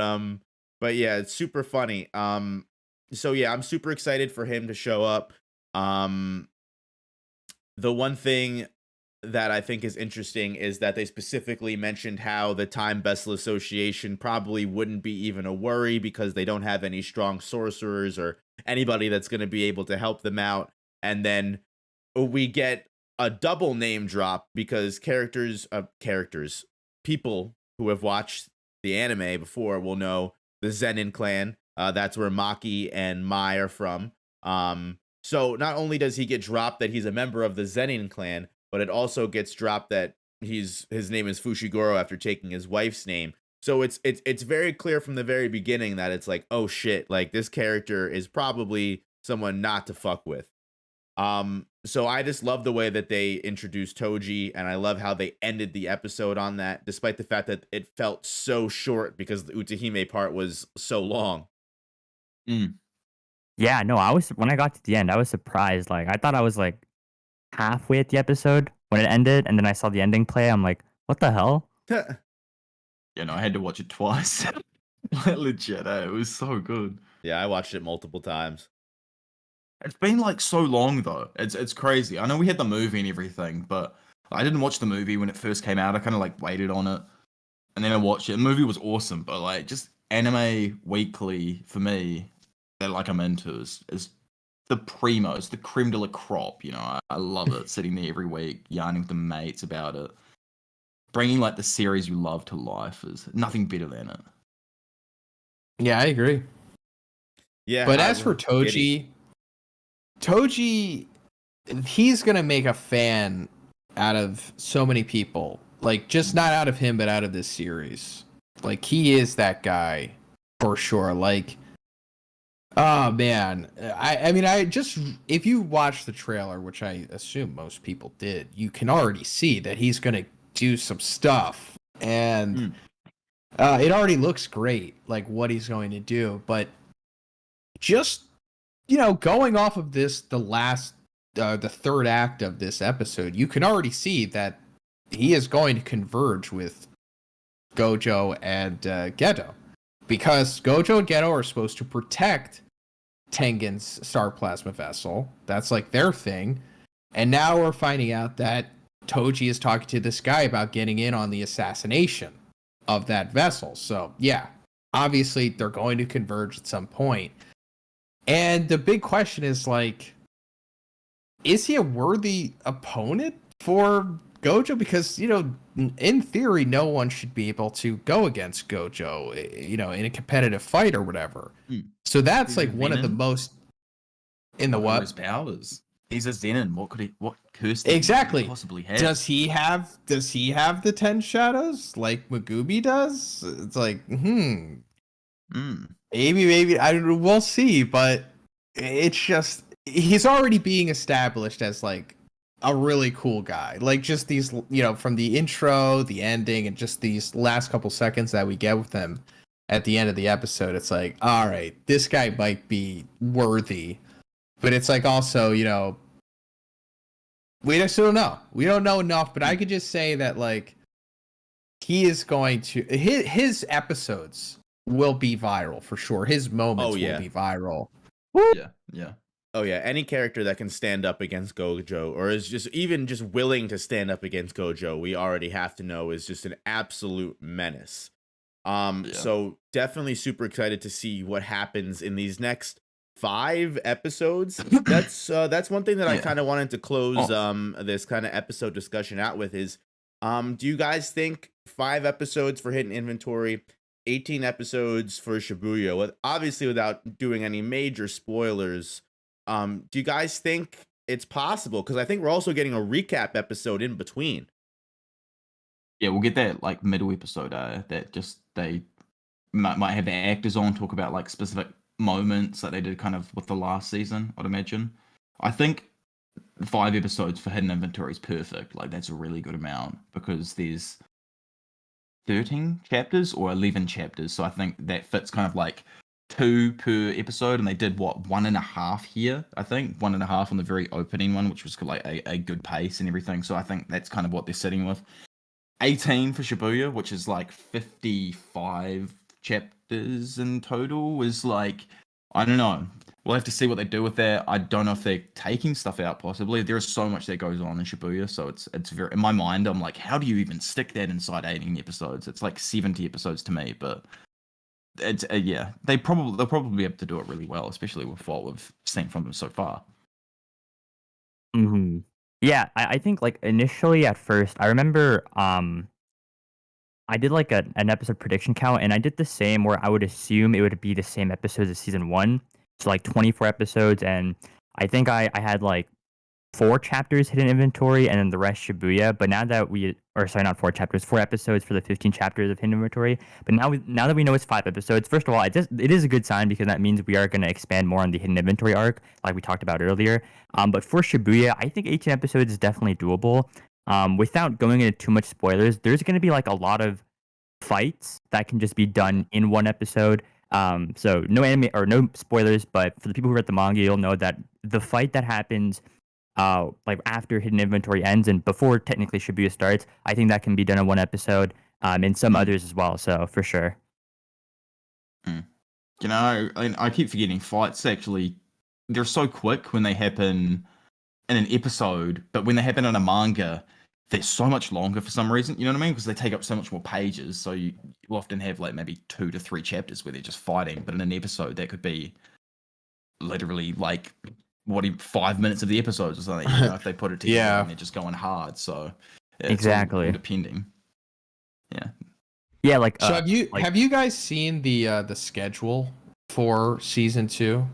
yeah, it's super funny. So yeah, I'm super excited for him to show up. The one thing that I think is interesting is that they specifically mentioned how the Time Vessel Association probably wouldn't be even a worry because they don't have any strong sorcerers or anybody that's going to be able to help them out. And then we get a double name drop because people who have watched the anime before will know the Zhoniin clan. That's where Maki and Mai are from. So not only does he get dropped that he's a member of the Zhoniin clan, but it also gets dropped that his name is Fushiguro after taking his wife's name. So it's very clear from the very beginning that it's like, oh shit, like this character is probably someone not to fuck with. So I just love the way that they introduced Toji, and I love how they ended the episode on that, despite the fact that it felt so short because the Utahime part was so long. Yeah, no, when I got to the end, I was surprised. Like I thought I was like halfway at the episode when it ended, and then I saw the ending play. I'm like, what the hell? You know, I had to watch it twice. Like, legit, it was so good. Yeah, I watched it multiple times. It's been like so long though. It's crazy. I know we had the movie and everything, but I didn't watch the movie when it first came out. I kind of like waited on it, and then I watched it. The movie was awesome, but like just anime weekly for me, that like I'm into is the primos, the creme de la crop. You know, I love it. Sitting there every week, yarning with the mates about it, bringing like the series you love to life is nothing better than it. Yeah, I agree. Yeah, But as for Toji, he's gonna make a fan out of so many people. Like, just not out of him, but out of this series. Like, he is that guy for sure. Like, oh man, I mean, if you watch the trailer, which I assume most people did, you can already see that he's gonna do some stuff, and it already looks great, like what he's going to do. But just, going off of this, the third act of this episode, you can already see that he is going to converge with Gojo and Geto, because Gojo and Geto are supposed to protect Tengen's Star Plasma Vessel. That's like their thing. And now we're finding out that Toji is talking to this guy about getting in on the assassination of that vessel. So yeah, obviously they're going to converge at some point. And the big question is, like, is he a worthy opponent for Gojo? Because, in theory, no one should be able to go against Gojo, in a competitive fight or whatever. So that's like one of the most in the what? His powers. He's a Zenin. What curse exactly could he possibly have? Does he have the 10 shadows like Megumi does? It's like, maybe I don't know, we'll see, but it's just, he's already being established as like a really cool guy. Like, just these, from the intro, the ending, and just these last couple seconds that we get with him at the end of the episode, it's like, all right, this guy might be worthy. But it's like, also, we just don't know. We don't know enough, but I could just say that, like, he is going to, his episodes will be viral for sure. His moments will be viral. Yeah. Oh yeah, any character that can stand up against Gojo, or is just willing to stand up against Gojo, we already have to know is just an absolute menace. So definitely super excited to see what happens in these next 5 episodes. That's one thing that I kind of wanted to close this kind of episode discussion out with is, do you guys think 5 episodes for Hidden Inventory, 18 episodes for Shibuya, obviously without doing any major spoilers, do you guys think it's possible? Because I think we're also getting a recap episode in between. Yeah, we'll get that like middle episode that just they might have their actors on, talk about like specific moments that they did kind of with the last season, I'd imagine. I think 5 episodes for Hidden Inventory is perfect. Like, that's a really good amount because there's 13 chapters or 11 chapters. So I think that fits kind of like 2 per episode, and they did 1.5 here, I think 1.5 on the very opening one, which was like a good pace and everything. So I think that's kind of what they're sitting with. 18 for Shibuya, which is like 55 chapters in total, is like, I don't know. We'll have to see what they do with that. I don't know if they're taking stuff out, possibly. There's so much that goes on in Shibuya, so it's very, in my mind, I'm like, how do you even stick that inside 18 episodes? It's like 70 episodes to me, but it's they'll probably be able to do it really well, especially with what we've seen from them so far. Yeah, I think like initially at first, I remember I did like an episode prediction count, and I did the same where I would assume it would be the same episodes as season 1, so like 24 episodes, and I think I had like 4 chapters Hidden Inventory and then the rest Shibuya. But now that not 4 chapters, 4 episodes for the 15 chapters of Hidden Inventory. But now that we know it's 5 episodes, first of all, it is a good sign because that means we are going to expand more on the Hidden Inventory arc, like we talked about earlier. But for Shibuya, I think 18 episodes is definitely doable. Without going into too much spoilers, there's going to be like a lot of fights that can just be done in one episode. So no anime or no spoilers, but for the people who read the manga, you'll know that the fight that happens like after Hidden Inventory ends and before technically Shibuya starts, I think that can be done in one episode, and some others as well. So for sure. You know, I keep forgetting fights actually. They're so quick when they happen in an episode, but when they happen in a manga, they're so much longer for some reason. You know what I mean? Because they take up so much more pages. So you often have like maybe 2 to 3 chapters where they're just fighting, but in an episode that could be literally like 5 minutes of the episodes or something. You know, if they put it together Yeah. and they're just going hard. So it's Exactly. all depending. Yeah. Yeah, like So like, have you guys seen the schedule for season 2?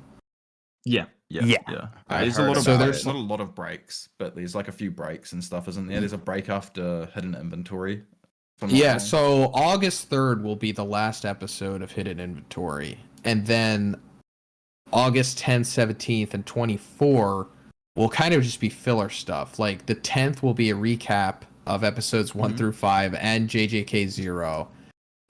Yeah. I There's a heard lot of about there's it. not a lot of breaks, but there's like a few breaks and stuff, isn't there? There's a break after hidden inventory. if I'm not Yeah, wrong. so August 3rd will be the last episode of Hidden Inventory. And then August 10th, 17th, and 24 will kind of just be filler stuff. Like the 10th will be a recap of episodes 1 Mhm. through 5 and JJK 0.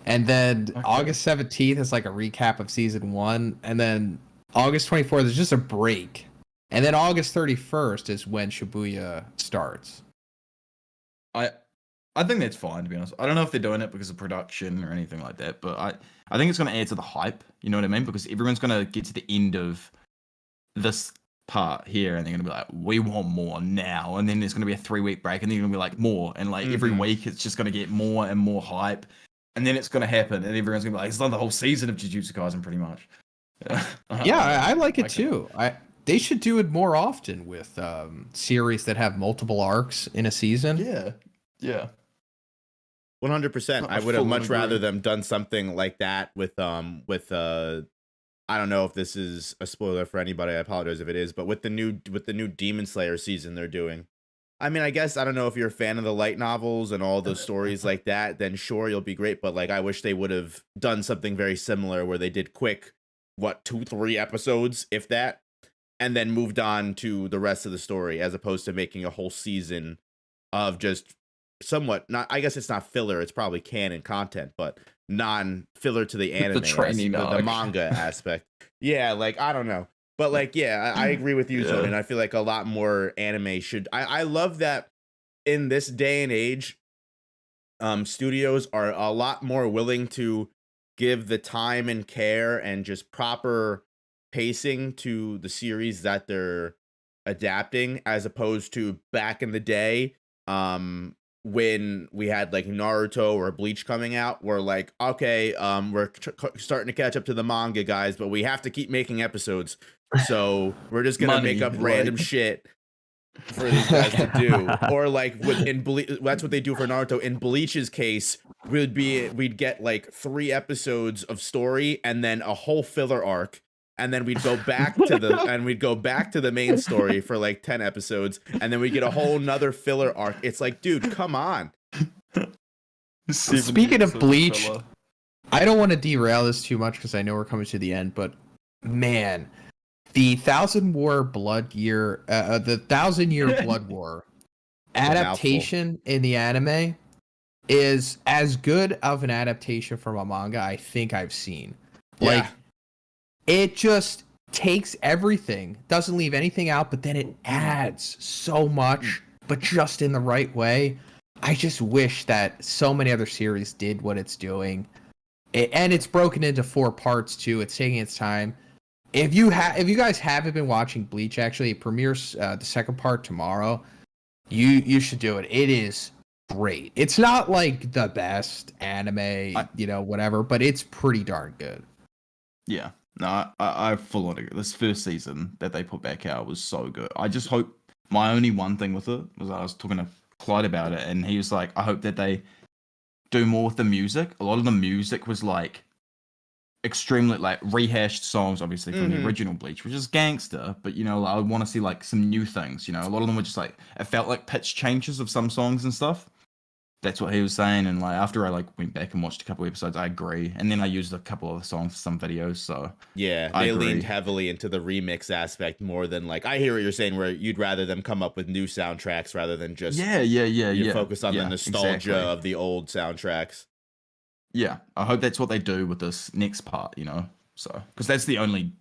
And then Okay. August 17th is like a recap of season 1. And then August 24th is just a break. And then August 31st is when Shibuya starts. I think that's fine, to be honest. I don't know if they're doing it because of production or anything like that, but I think it's going to add to the hype. You know what I mean? Because everyone's going to get to the end of this part here, and they're going to be like, "We want more now." And then there's going to be a 3-week break, and then you're going to be like, "More." And like every week, it's just going to get more and more hype, and then it's going to happen, and everyone's going to be like, "It's like the whole season of Jujutsu Kaisen, pretty much." Yeah, I like it Okay. too. They should do it more often with series that have multiple arcs in a season. Yeah. 100%. I would have Full much rather agree. them done something like that with I don't know if this is a spoiler for anybody. I apologize if it is, but with the new Demon Slayer season they're doing. I mean, I guess I don't know if you're a fan of the light novels and all those stories like that, then sure you'll be great, but like I wish they would have done something very similar where they did quick 2-3 episodes if that, and then moved on to the rest of the story as opposed to making a whole season of just somewhat not, I guess it's not filler, it's probably canon content, but non-filler to the anime, training the arc. manga aspect. Yeah, like I don't know. But like, yeah, I agree with you, Yeah. Zhoniin. I feel like a lot more anime should I love that in this day and age, studios are a lot more willing to give the time and care and just proper pacing to the series that they're adapting, as opposed to back in the day, when we had like Naruto or Bleach coming out, we're like, okay, we're starting to catch up to the manga, guys, but we have to keep making episodes, so we're just gonna Money, make up random like- shit for these guys to do. Or like in Bleach, that's what they do for Naruto. In Bleach's case, we'd get like 3 episodes of story and then a whole filler arc, and then we'd go back to the main story for like 10 episodes, and then we get a whole nother filler arc. It's like, dude, come on. Speaking of Bleach, I don't want to derail this too much because I know we're coming to the end, but man, the 1,000-year blood war adaptation in the anime is as good of an adaptation from a manga I think I've seen. Like, it just takes everything, doesn't leave anything out, but then it adds so much, but just in the right way. I just wish that so many other series did what it's doing. And it's broken into 4 parts too. It's taking its time. If you guys haven't been watching Bleach, actually, it premieres the second part tomorrow. You should do it. It is great. It's not like the best anime, whatever, but it's pretty darn good. Yeah, no, I full on agree. This first season that they put back out was so good. I just hope, my only one thing with it was I was talking to Clyde about it, and he was like, I hope that they do more with the music. A lot of the music was like extremely like rehashed songs, obviously from the original Bleach, which is gangster, but I would want to see like some new things. A lot of them were just like, it felt like pitch changes of some songs and stuff. That's what he was saying, and like after I like went back and watched a couple episodes, I agree. And then I used a couple of the songs for some videos, so Yeah, I they agree. leaned heavily into the remix aspect more than like, I hear what you're saying, where you'd rather them come up with new soundtracks rather than just yeah. focus on the nostalgia exactly. of the old soundtracks. Yeah, I hope that's what they do with this next part, so because that's the only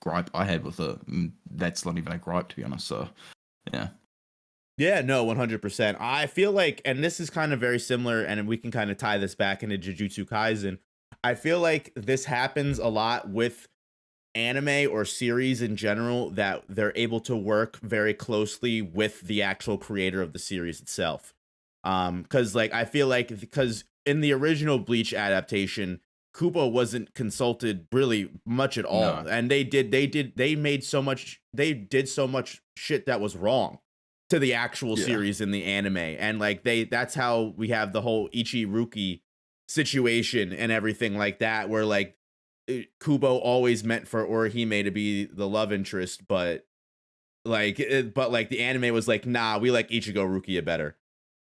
gripe I had with it, and that's not even a gripe, to be honest. So yeah. Yeah, no, 100%. I feel like, and this is kind of very similar, and we can kind of tie this back into Jujutsu Kaisen. I feel like this happens a lot with anime or series in general, that they're able to work very closely with the actual creator of the series itself. Because like I feel like, because in the original Bleach adaptation, Kubo wasn't consulted really much at all. No. And they did so much shit that was wrong to the actual series in the anime. And like that's how we have the whole Ichiruki situation and everything like that, where like Kubo always meant for Orihime to be the love interest, but the anime was like, nah, we like Ichigo Rukia better.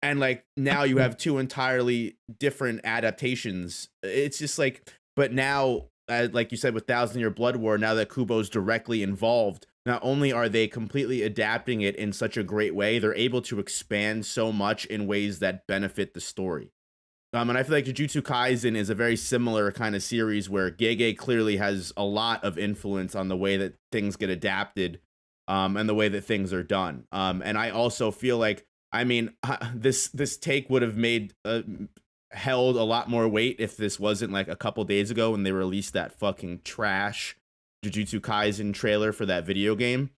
And like now you have two entirely different adaptations. It's just like, but now, like you said, with Thousand Year Blood War, now that Kubo's directly involved, not only are they completely adapting it in such a great way, they're able to expand so much in ways that benefit the story. And I feel like Jujutsu Kaisen is a very similar kind of series where Gege clearly has a lot of influence on the way that things get adapted, and the way that things are done. And I also feel like, I mean, this take would have held a lot more weight if this wasn't like a couple days ago when they released that fucking trash Jujutsu Kaisen trailer for that video game.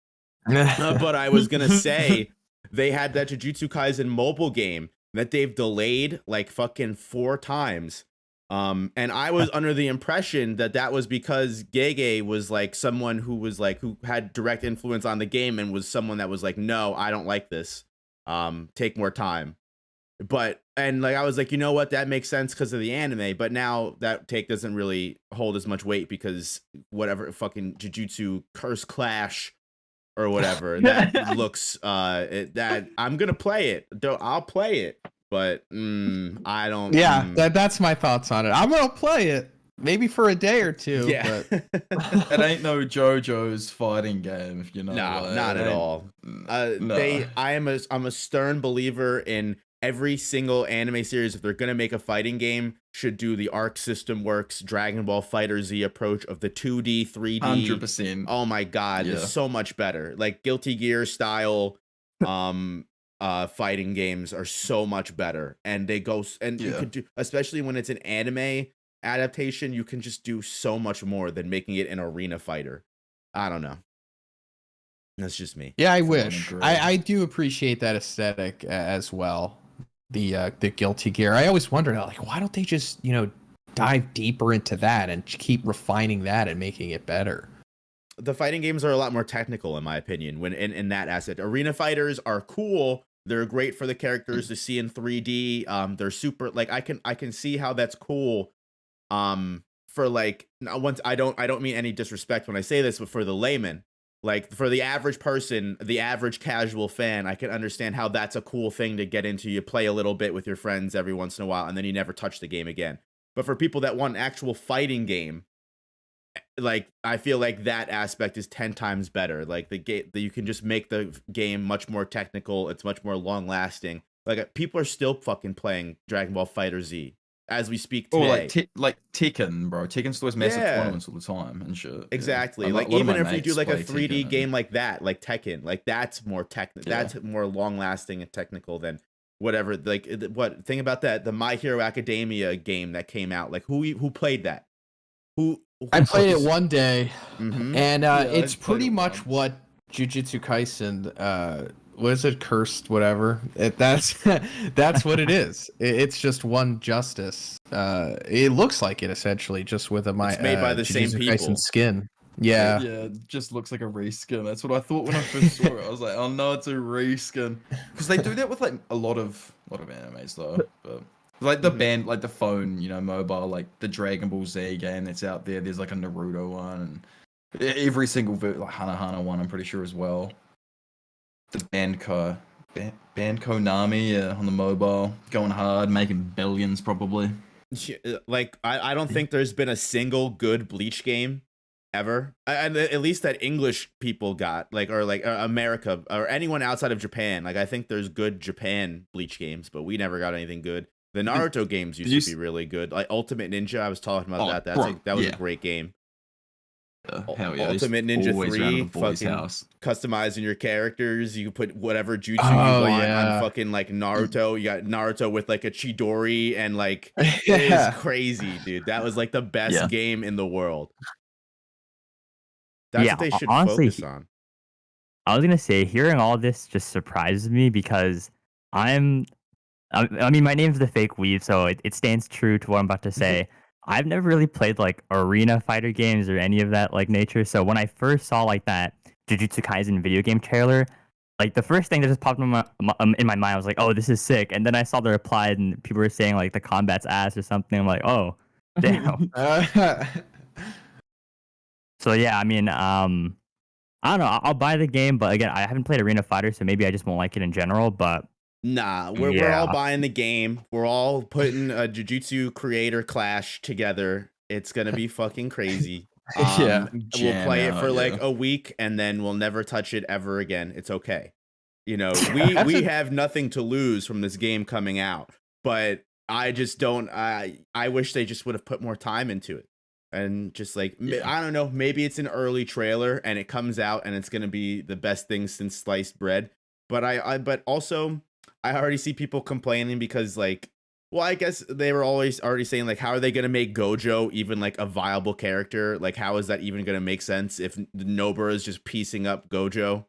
But I was gonna say, they had that Jujutsu Kaisen mobile game that they've delayed like fucking 4 times. And I was under the impression that was because Gege was like someone who had direct influence on the game and was someone that was like, no, I don't like this. Take more time. And like I was like, you know what, that makes sense because of the anime, but now that take doesn't really hold as much weight because whatever fucking Jujutsu Curse Clash or whatever that looks that I'm gonna play it. I'll play it, but I don't. That's my thoughts on it. I'm gonna play it maybe for a day or two. Yeah. But It ain't no JoJo's fighting game, if you know. No, not at all. No. I'm a stern believer in every single anime series. If they're gonna make a fighting game, should do the Arc System Works Dragon Ball Fighter Z approach of the 2D, 3D. 100%. Oh my god, it's so much better. Like Guilty Gear style fighting games are so much better, and they go and you could do, especially when it's an anime adaptation, you can just do so much more than making it an arena fighter. I don't know. That's just me. Yeah, I wish. I do appreciate that aesthetic as well. The Guilty Gear. I always wondered, like, why don't they just, dive deeper into that and keep refining that and making it better? The fighting games are a lot more technical, in my opinion, when in that aspect. Arena fighters are cool. They're great for the characters to see in 3D. They're super, like, I can see how that's cool. For like, once I don't mean any disrespect when I say this, but for the layman, like for the average person, the average casual fan, I can understand how that's a cool thing to get into. You play a little bit with your friends every once in a while, and then you never touch the game again. But for people that want an actual fighting game, like I feel like that aspect is 10 times better. Like the game, you can just make the game much more technical. It's much more long lasting. Like people are still fucking playing Dragon Ball Fighter Z as we speak today. Like Tekken, bro. Tekken still has massive tournaments all the time and shit. Exactly. Yeah. Like even if you do like a 3D game like that, like Tekken, like that's more technical. That's more long lasting and technical than whatever. Like what thing about that? The My Hero Academia game that came out. Like who played that? I played it one day, Mm-hmm. and it's pretty much what Jujutsu Kaisen. What is it? Cursed, whatever. That's what it is. It's just one justice. It looks like it essentially, just with It's made by the same Jujutsu people. Kaisen skin. Yeah. Yeah, it just looks like a reskin. That's what I thought when I first saw it. I was like, oh no, it's a reskin. Because they do that with like a lot of animes though. But like the band, like the phone, mobile, like the Dragon Ball Z game that's out there. There's like a Naruto one, and every single like Hana one, I'm pretty sure as well. The band Konami on the mobile, going hard, making billions probably. Like I don't think there's been a single good Bleach game ever, and at least that English people got, like, or like America or anyone outside of Japan. Like I think there's good Japan Bleach games, but we never got anything good. The Naruto games used to be really good. Like Ultimate Ninja, I was talking about that. That was a great game. Hell yeah! Ultimate Ninja 3, fucking customizing your characters. You can put whatever jutsu you want on fucking like Naruto. You got Naruto with like a Chidori and like it is crazy, dude. That was like the best game in the world. That's what they should focus on. I was gonna say, hearing all this just surprises me because I mean, my name's TheFakeWeeb, so it stands true to what I'm about to say. I've never really played like arena fighter games or any of that like nature. So when I first saw like that Jujutsu Kaisen video game trailer, like the first thing that just popped in my mind, I was like, "Oh, this is sick." And then I saw the reply, and people were saying like the combat's ass or something. I'm like, "Oh, damn." So yeah, I mean, I don't know. I'll buy the game, but again, I haven't played Arena Fighter, so maybe I just won't like it in general. But Nah, we're all buying the game. We're all putting a Jujutsu creator clash together. It's gonna be fucking crazy. Yeah. We'll play it for like yeah. a week and then we'll never touch it ever again. It's okay. You know, That's we have nothing to lose from this game coming out, but I just don't. I wish they just would have put more time into it and just like I don't know. Maybe it's an early trailer and it comes out and it's gonna be the best thing since sliced bread. But but also I already see people complaining because like, well, I guess they were always already saying like, how are they gonna make Gojo even like a viable character? Like, how is that even gonna make sense if Nobara is just piecing up Gojo?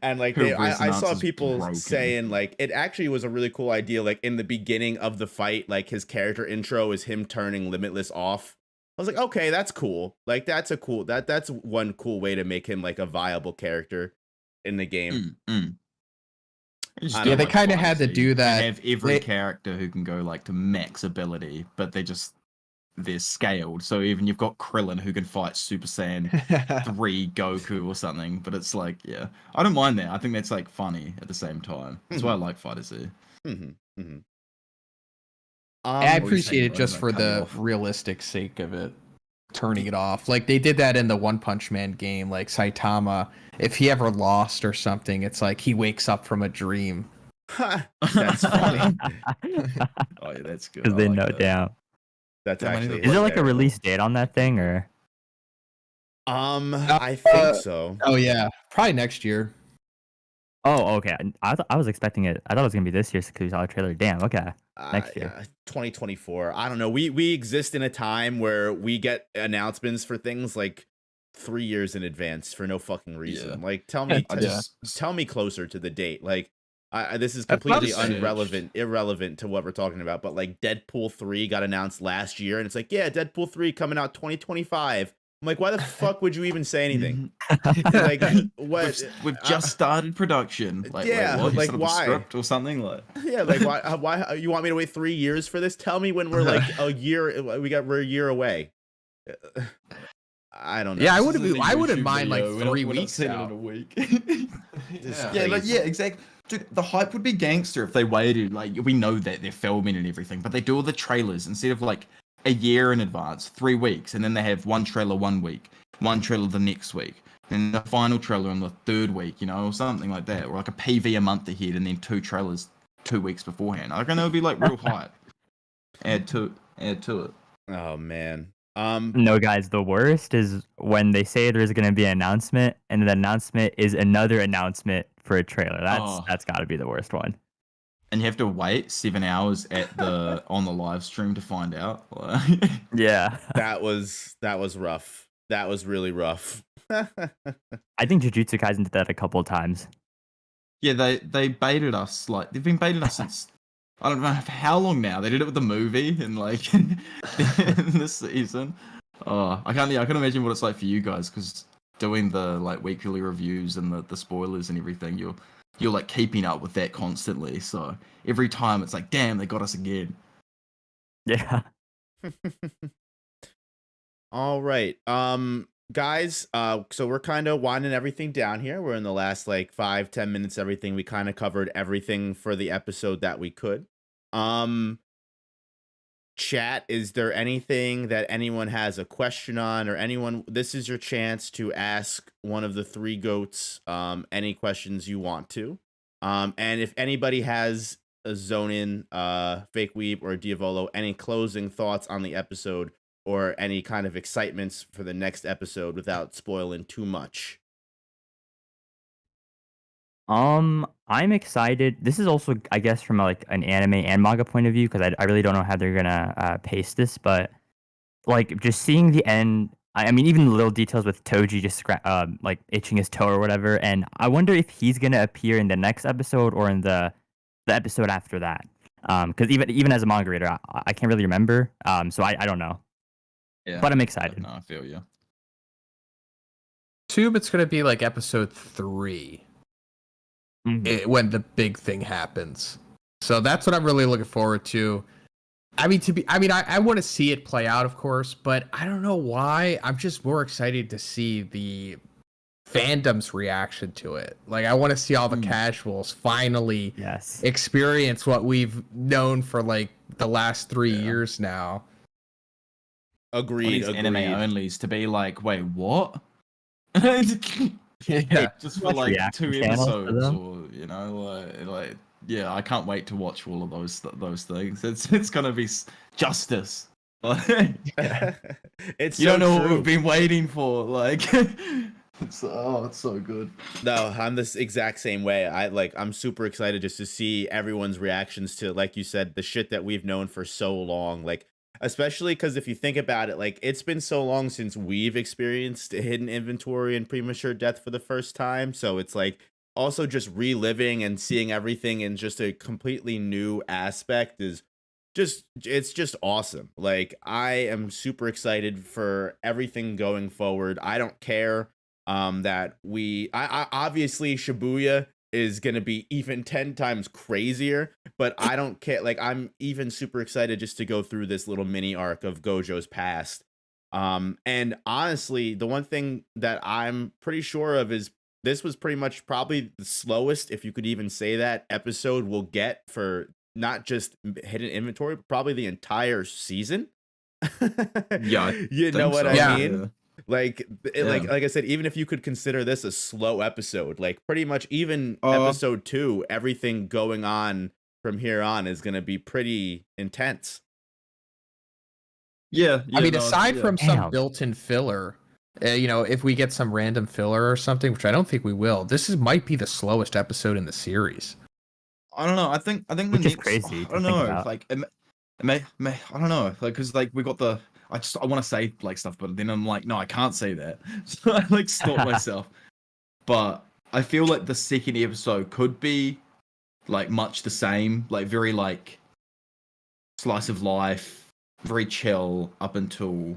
And like I saw people saying like it actually was a really cool idea. Like in the beginning of the fight, like his character intro is him turning Limitless off. I was like, okay, that's cool. Like that's one cool way to make him like a viable character in the game. Yeah, they kind of had to do that. They have every character who can go like to max ability, but they're scaled. So even you've got Krillin who can fight Super Saiyan 3 Goku or something. But it's like, yeah, I don't mind that. I think that's like funny at the same time. That's why I like Fighter Z. I appreciate it just for the realistic sake of it, turning it off. Like they did that in the One Punch Man game. Like Saitama, if he ever lost or something, it's like he wakes up from a dream. That's funny. Oh yeah, that's good. Because they note down. That's actually. Is there like a release date on that thing or? I think so. Oh yeah, probably next year. Oh, okay. I was expecting it. I thought it was gonna be this year because we saw a trailer. Damn. Okay. Next year. 2024. I don't know. We exist in a time where we get announcements for things like 3 years in advance for no fucking reason. Yeah. Like tell me closer to the date. Like this is completely irrelevant to what we're talking about. But like Deadpool 3 got announced last year, and it's like, yeah, Deadpool 3 coming out 2025. I'm like, why the fuck would you even say anything? Like, what? We've just started production. Like, yeah, wait, like why? Script or something like. Yeah, like why? You want me to wait 3 years for this? Tell me when we're like a year. We're a year away. I don't know. Yeah, I wouldn't mind like 3 weeks in a week. Yeah, exactly. Dude, the hype would be gangster if they waited. Like, we know that they're filming and everything, but they do all the trailers instead of like a year in advance, 3 weeks, and then they have one trailer 1 week, one trailer the next week, and the final trailer on the 3rd week, you know, or something like that, or like a PV a month ahead, and then 2 trailers 2 weeks beforehand. I reckon it would be like real hype. Add to it. Oh man. No, guys, the worst is when they say there's going to be an announcement, and the announcement is another announcement for a trailer. That's got to be the worst one. And you have to wait 7 hours on the live stream to find out. Yeah, that was rough. That was really rough. I think Jujutsu Kaisen did that a couple of times. Yeah, they baited us. Like they've been baiting us since I don't know how long now. They did it with the movie and like in this season. Oh, I can imagine what it's like for you guys because doing the like weekly reviews and the spoilers and everything, you're like keeping up with that constantly. So every time it's like, damn, they got us again. Yeah. All right. Guys, so we're kind of winding everything down here. We're in the last like 5-10 minutes, everything. We kind of covered everything for the episode that we could. Chat, is there anything that anyone has a question on or anyone? This is your chance to ask one of the 3 goats any questions you want to. And if anybody has a Zhoniin, TheFakeWeeb, or Diavolo, any closing thoughts on the episode or any kind of excitements for the next episode without spoiling too much. I'm excited. This is also, I guess, from like an anime and manga point of view, because I really don't know how they're gonna pace this, but like just seeing the end. I mean, even the little details with Toji just like itching his toe or whatever, and I wonder if he's gonna appear in the next episode or in the episode after that. Because even as a manga reader, I can't really remember. So I don't know, Yeah. but I'm excited. No, I feel you. Assume it's gonna be like episode 3 when the big thing happens. So that's what I'm really looking forward to. I want to see it play out, of course, but I don't know why. I'm just more excited to see the fandom's reaction to it. Like, I want to see all the casuals finally experience what we've known for like the last 3 years now. Agreed. Anime onlys to be like, wait, what? Yeah, just for like 2 episodes, or like yeah, I can't wait to watch all of those things. It's gonna be justice. It's you so don't know true. what we've been waiting for. Like, it's so good. No, I'm this exact same way. I'm super excited just to see everyone's reactions to, like you said, the shit that we've known for so long. Like, especially because if you think about it, like, it's been so long since we've experienced a hidden inventory and premature death for the first time. So it's like also just reliving and seeing everything in just a completely new aspect is it's just awesome. Like, I am super excited for everything going forward. I don't care that I obviously Shibuya is going to be even 10 times crazier, but I don't care. Like, I'm even super excited just to go through this little mini arc of Gojo's past. And honestly, the one thing that I'm pretty sure of is this was pretty much probably the slowest, if you could even say that, episode we'll get for not just hidden inventory, but probably the entire season. Yeah, you know what I mean? Yeah. Like I said, even if you could consider this a slow episode, like pretty much even episode 2, everything going on from here on is going to be pretty intense. Yeah, I mean, aside from some built-in filler, if we get some random filler or something, which I don't think we will, might be the slowest episode in the series. I don't know. I think the which is next, crazy. I don't know. Like, it may, I don't know. Like, because like we got the. I want to say like stuff, but then I'm like, no, I can't say that. So I like stop myself. But I feel like the second episode could be like much the same, like very like slice of life, very chill up until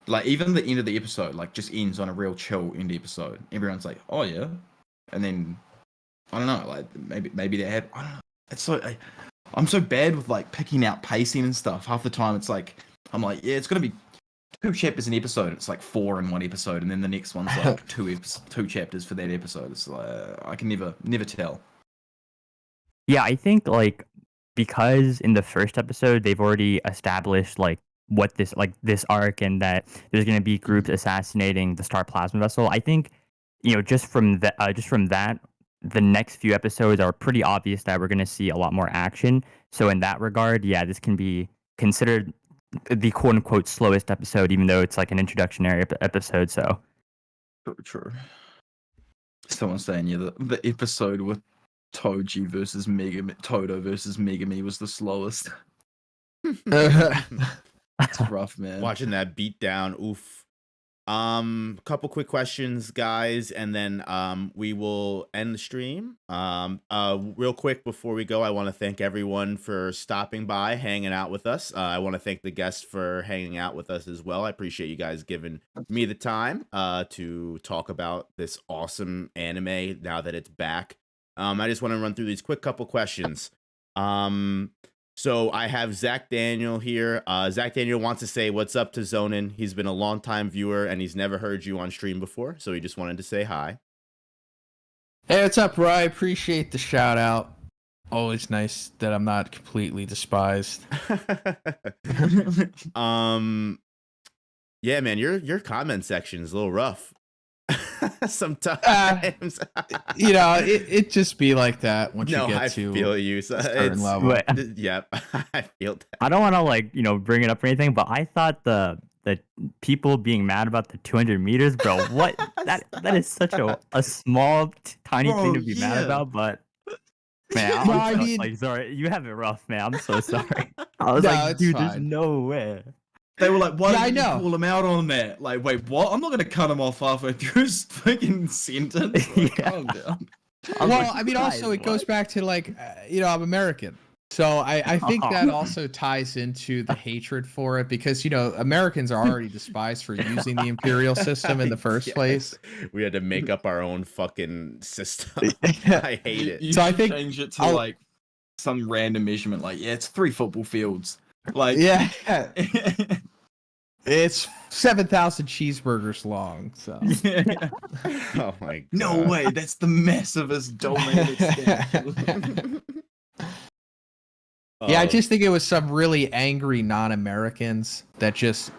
like even the end of the episode, like just ends on a real chill end episode. Everyone's like, oh yeah, and then I don't know, like maybe they have. I don't know. It's so I'm so bad with like picking out pacing and stuff. Half the time it's like I'm like, yeah, it's gonna be 2 chapters an episode. It's like 4 in one episode, and then the next one's like 2 chapters for that episode. It's like I can never tell. Yeah, I think like because in the first episode they've already established like what this arc and that there's going to be groups assassinating the Star Plasma Vessel. I think just from that the next few episodes are pretty obvious that we're going to see a lot more action. So in that regard, yeah, this can be considered the quote unquote slowest episode, even though it's like an introductionary episode. So true. Someone's saying the episode with Toji versus Todo versus Megami was the slowest. It's rough, man. Watching that beat down, oof. Couple quick questions, guys, and then we will end the stream. Real quick before we go, I want to thank everyone for stopping by, hanging out with us. I want to thank the guests for hanging out with us as well. I appreciate you guys giving me the time to talk about this awesome anime now that it's back. I just want to run through these quick couple questions. So I have Zach Daniel here. Zach Daniel wants to say what's up to Zhoniin. He's been a longtime viewer and he's never heard you on stream before, so he just wanted to say hi. Hey, what's up, Rye? Appreciate the shout out. Always nice that I'm not completely despised. Yeah, man, your comment section is a little rough. Sometimes it just be like that once you get I to feel you. So a certain level. Yep, I feel that. I don't want to bring it up or anything, but I thought the people being mad about the 200 meters, bro. What that is such a small tiny thing to be mad about, but man, sorry, you have it rough, man. I'm so sorry. I was dude, fine. There's no way. They were like, why did you call him out on that? Like, wait, what? I'm not going to cut him off halfway through his freaking sentence. Like, calm down. Well, I mean, also, it goes back to, I'm American. So I think that also ties into the hatred for it because Americans are already despised for using the imperial system in the first place. We had to make up our own fucking system. I hate it. So I should think change it to I'll- like some random measurement, like it's 3 football fields. Like Yeah, it's 7,000 cheeseburgers long. So Oh my god. no way, that's the massivest domain extent. yeah, I Oh, just think it was some really angry non-Americans that just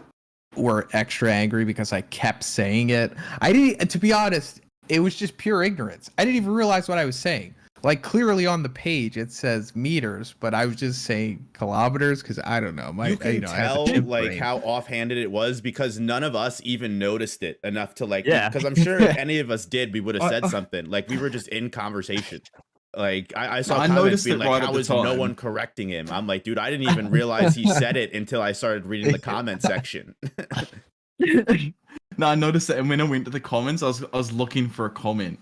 were extra angry because I kept saying it. I didn't, to be honest, it was just pure ignorance. I didn't even realize what I was saying. Like clearly on the page it says meters, but I was just saying kilometers because I don't know. you can I have a tell chimp like brain. how offhanded it was because none of us even noticed it enough to like. Yeah. Because I'm sure if any of us did, we would have said something. Like we were just in conversation. Like I saw I comments noticed being it like, right "How at the is no time." one correcting him?" I'm like, dude, I didn't even realize he said it until I started reading the comment section. No, I noticed it, and when I went to the comments, I was looking for a comment,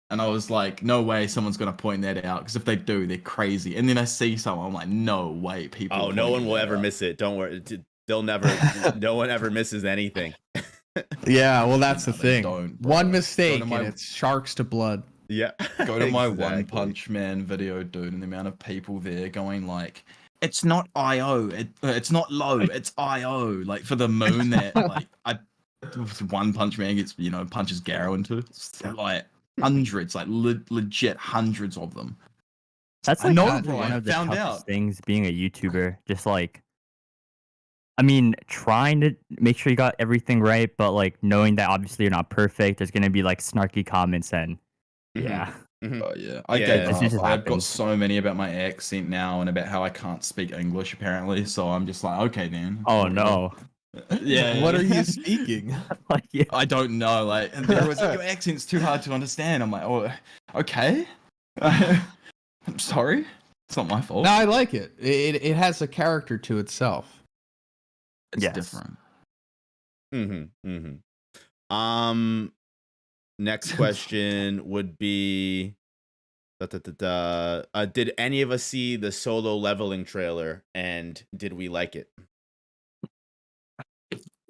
and I was like, no way, someone's gonna point that out, because if they do, they're crazy. And then I see someone, I'm like, no way, people. Oh, are no one pointing will that ever out. miss it. Don't worry. They'll never. No one ever misses anything. Yeah, well that's No, the they thing. don't, bro. One mistake Go to my- and it's sharks to blood. Yeah. Go to my Exactly. One Punch Man video, dude, and the amount of people there going like, it's not IO, it's not low, it's IO. Like for the moon that like One Punch Man gets, punches Garrow into. It's like hundreds, like legit hundreds of them. That's I like know, probably bro, one I of the found toughest out. things being a YouTuber. Just like, I mean, trying to make sure you got everything right, but like knowing that obviously you're not perfect. There's gonna be like snarky comments and Mhm. yeah. Mhm. Oh yeah, I Yeah, gave it's up. just I've got happens. so many about my accent now and about how I can't speak English apparently. So I'm just like, okay then. Oh whatever. no. Yeah. What are you speaking? Like yeah. I don't know. Like, and there was your accent's too hard to understand. I'm like, oh, okay. I'm sorry. It's not my fault. No, I like it. It has a character to itself. It's Yes. different. Mm-hmm. Mm-hmm. Next question would be, did any of us see the Solo Leveling trailer, and did we like it?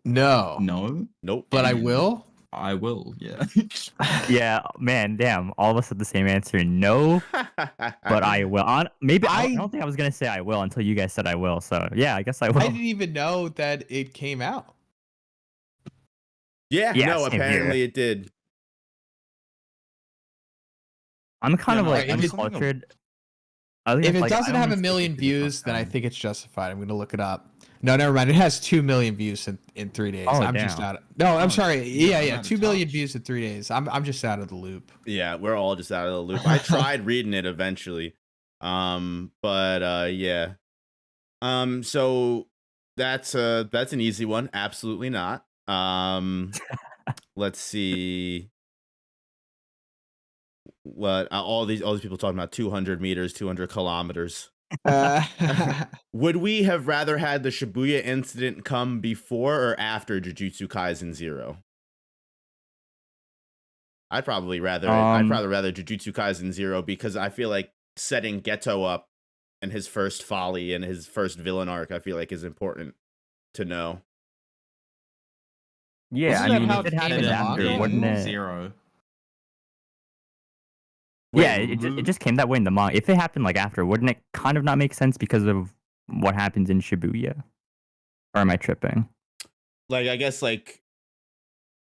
No, No, Nope. but I And will. I will. Yeah. Yeah, man, damn. All of us had the same answer. No, but I will. Maybe I don't think I was gonna say I will until you guys said I will. So yeah, I guess I will. I didn't even know that it came out. Yeah, Yeah, no, same here. apparently it did. I'm kind Yeah, of no, like if it- uncultured. If it doesn't have a million views, then I think it's justified. I'm gonna look it up. No, never mind. It has 2 million views in 3 days. Oh, I'm just damn. out. No, I'm Oh, sorry. yeah, Yeah, I'm out 2 of million touch. views in 3 days. I'm just out of the loop. Yeah, we're all just out of the loop. I tried reading it eventually. But yeah. So that's an easy one. Absolutely not. Let's see. What all these people talking about 200 meters, 200 kilometers. Would we have rather had the Shibuya incident come before or after Jujutsu Kaisen 0? I'd probably rather Jujutsu Kaisen 0 because I feel like setting Geto up and his first folly and his first villain arc, I feel like is important to know. Yeah, Wasn't I that mean, how if it it came happened in after, manga? wouldn't it? Zero. Yeah, Wait, it just came that way in the manga. If it happened like after, wouldn't it kind of not make sense because of what happens in Shibuya? Or am I tripping? Like, I guess, like,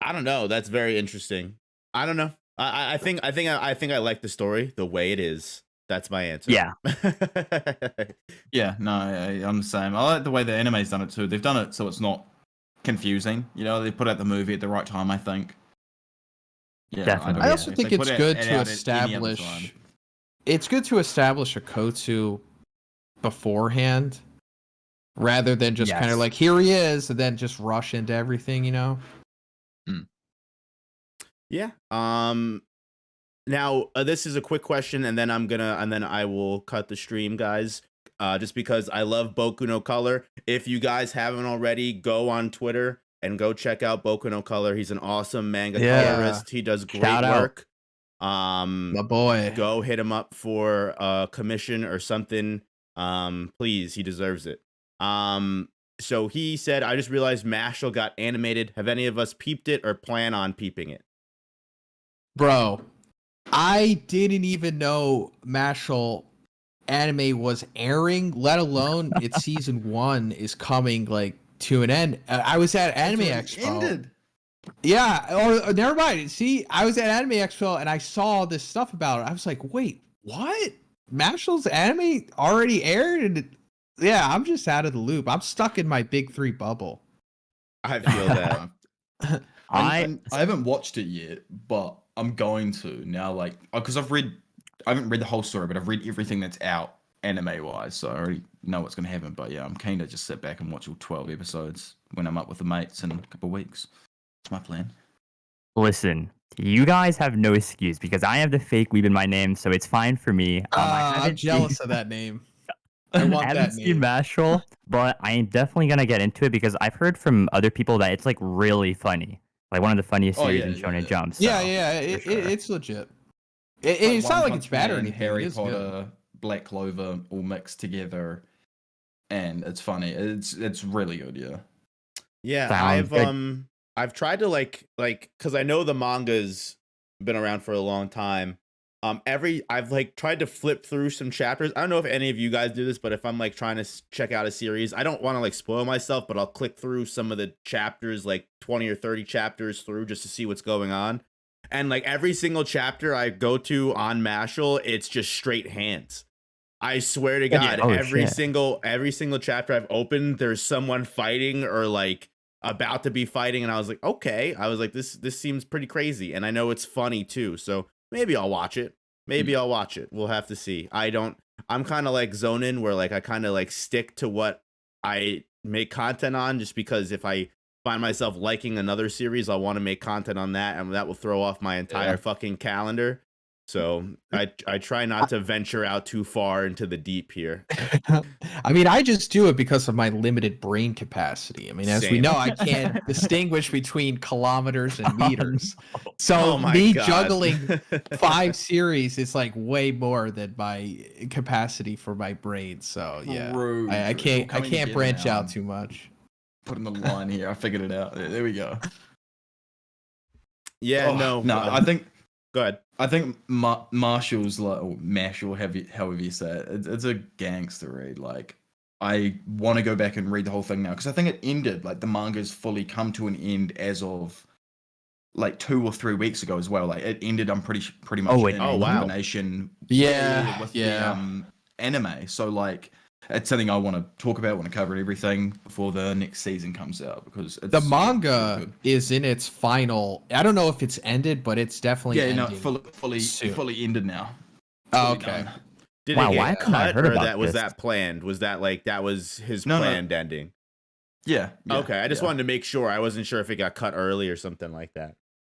I don't know. That's very interesting. I don't know. I think I like the story the way it is. That's my answer. Yeah. Yeah, no, I'm the same. I like the way the anime's done it too. They've done it so it's not confusing. They put out the movie at the right time, I think. Yeah, Definitely. I Yeah, also if think they it's put good it to out at any other time. establish. It's good to establish a Kotu beforehand, rather than just kind Yes. of like here he is, and then just rush into everything. Yeah. Now this is a quick question, and then I will cut the stream, guys. Just because I love Boku no Color. If you guys haven't already, go on Twitter and go check out Boku no Color. He's an awesome manga Yeah. colorist. He does great Shout out. work. My boy. Go hit him up for a commission or something. Please, he deserves it. So he said, I just realized Mashal got animated. Have any of us peeped it or plan on peeping it? Bro, I didn't even know Mashal anime was airing, let alone its season 1 is coming like to an end. I was at Anime Expo. Ended. Yeah, or never mind. See, I was at Anime Expo and I saw this stuff about it. I was like, wait, what? Mashal's anime already aired? And yeah, I'm just out of the loop. I'm stuck in my big 3 bubble. I feel that. I haven't watched it yet, but I'm going to now, like, because I haven't read the whole story, but I've read everything that's out anime wise, so I already know what's going to happen. But yeah, I'm keen to just sit back and watch all 12 episodes when I'm up with the mates in a couple of weeks. That's my plan. Listen, you guys have no excuse because I have the fake weeb in my name, so it's fine for me. I'm jealous of that name. I want haven't that seen name. Mashal, but I am definitely gonna get into it because I've heard from other people that it's like really funny, like one of the funniest Oh, series yeah, in Shonen yeah. Jump. So, Yeah, for sure. it's legit. It's not One like it's Punch bad or Man, anything. Harry It is Potter, good. Black Clover, all mixed together, and it's funny. It's really good. Yeah. Yeah, Sounds good. I've tried to like because I know the manga's been around for a long time. I've like tried to flip through some chapters. I don't know if any of you guys do this, but if I'm like trying to check out a series, I don't want to like spoil myself, but I'll click through some of the chapters, like 20 or 30 chapters through just to see what's going on. And like every single chapter I go to on Mashal, it's just straight hands. I swear to God, Oh, every shit. single chapter I've opened, there's someone fighting or like about to be fighting, and I was like, okay. I was like, this seems pretty crazy, and I know it's funny too. So maybe I'll watch it. Maybe I'll watch it. We'll have to see. I'm kind of like Zhoniin, where like I kind of like stick to what I make content on, just because if I find myself liking another series, I'll want to make content on that, and that will throw off my entire fucking calendar. So I try not to venture out too far into the deep here. I mean, I just do it because of my limited brain capacity. I mean, as we Same. know, I can't distinguish between kilometers and meters. So Oh my me God. juggling 5 series is like way more than my capacity for my brain. So yeah, True, I true. We're can't coming together branch now. out too much. Putting the line here. I figured it out. There we go. Yeah, Oh, no. I think Go ahead. I think Marshall's like, or Marshall, however you say it, it's a gangster read. Like, I want to go back and read the whole thing now because I think it ended. Like, the manga's fully come to an end as of like 2 or 3 weeks ago as well. Like, it ended. I'm pretty much Oh, wait. in Oh, wow. combination. Yeah, with yeah. the anime. So like, it's something I want to talk about. Want to cover everything before the next season comes out because it's The really manga good. is in its final. I don't know if it's ended, but it's definitely Yeah, no, ending soon. fully ended now. Oh, Fully okay. done. Did Wow, it why get couldn't I cut, heard or about was this? that planned? Was that like that was his No. planned ending? Yeah. Okay, I just yeah. wanted to make sure. I wasn't sure if it got cut early or something like that.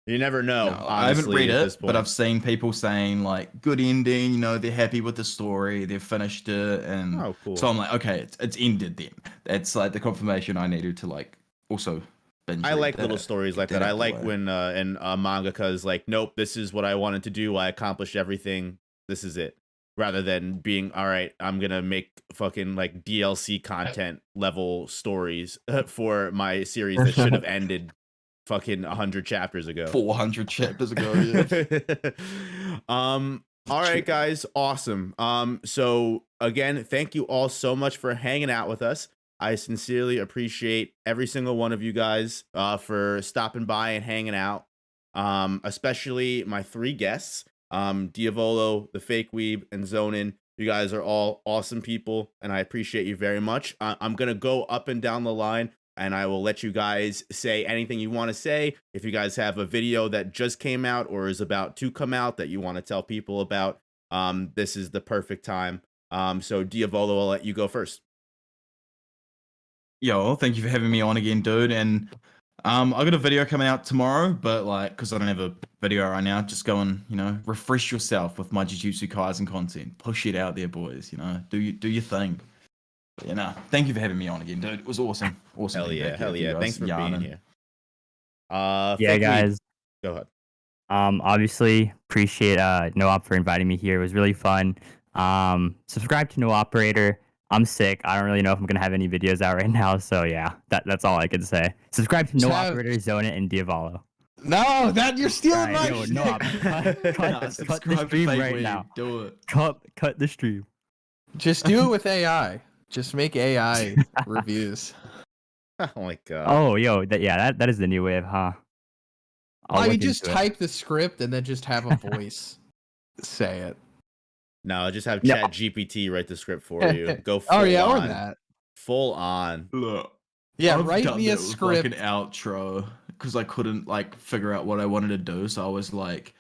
You never know. No, I haven't honestly, read at this it, point. but I've seen people saying like good ending. You know, they're happy with the story, they've finished it, and Oh, cool. so I'm like, okay, it's ended then. That's like the confirmation I needed to like also. I like little stories like that. I like when in mangaka is like, nope, this is what I wanted to do. I accomplished everything. This is it. Rather than being, all right, I'm gonna make fucking like DLC content level stories for my series that should have ended fucking 100 chapters ago. 400 chapters ago. Yeah. All right, guys, awesome. So again, thank you all so much for hanging out with us. I sincerely appreciate every single one of you guys for stopping by and hanging out. Especially my 3 guests, Diavolo, TheFakeWeeb, and Zhoniin. You guys are all awesome people, and I appreciate you very much. I'm gonna go up and down the line, and I will let you guys say anything you want to say. If you guys have a video that just came out or is about to come out that you want to tell people about, this is the perfect time. So Diavolo, I'll let you go first. Yo, thank you for having me on again, dude. And I got a video coming out tomorrow, but like, because I don't have a video right now, just go and refresh yourself with my Jujutsu Kaisen content. Push it out there, boys. Do your thing. But, thank you for having me on again, dude. It was awesome. Awesome. Hell yeah, hell yeah. Thanks for being here. Yeah, Fake guys. Weeb, go ahead. Obviously appreciate No Op for inviting me here. It was really fun. Subscribe to No Operator. I'm sick. I don't really know if I'm gonna have any videos out right now. So yeah, that's all I can say. Subscribe to No Operator, Zhoniin, and Diavolo. No, that you're stealing my Yo, shit. no, cut Nah, the subscribe to stream Fake right Weeb. now. Do it. Cut the stream. Just do it with AI. Just make AI reviews. Oh my god. Oh, yo, that is the new wave, huh? I'll Why you look just into it. type the script and then just have a voice say it. No, just have No. Chat GPT write the script for you. Go full Oh yeah, or on. that. Full on. Look. Yeah, I've write done me a it with, script. like an outro because I couldn't like figure out what I wanted to do. So I was like,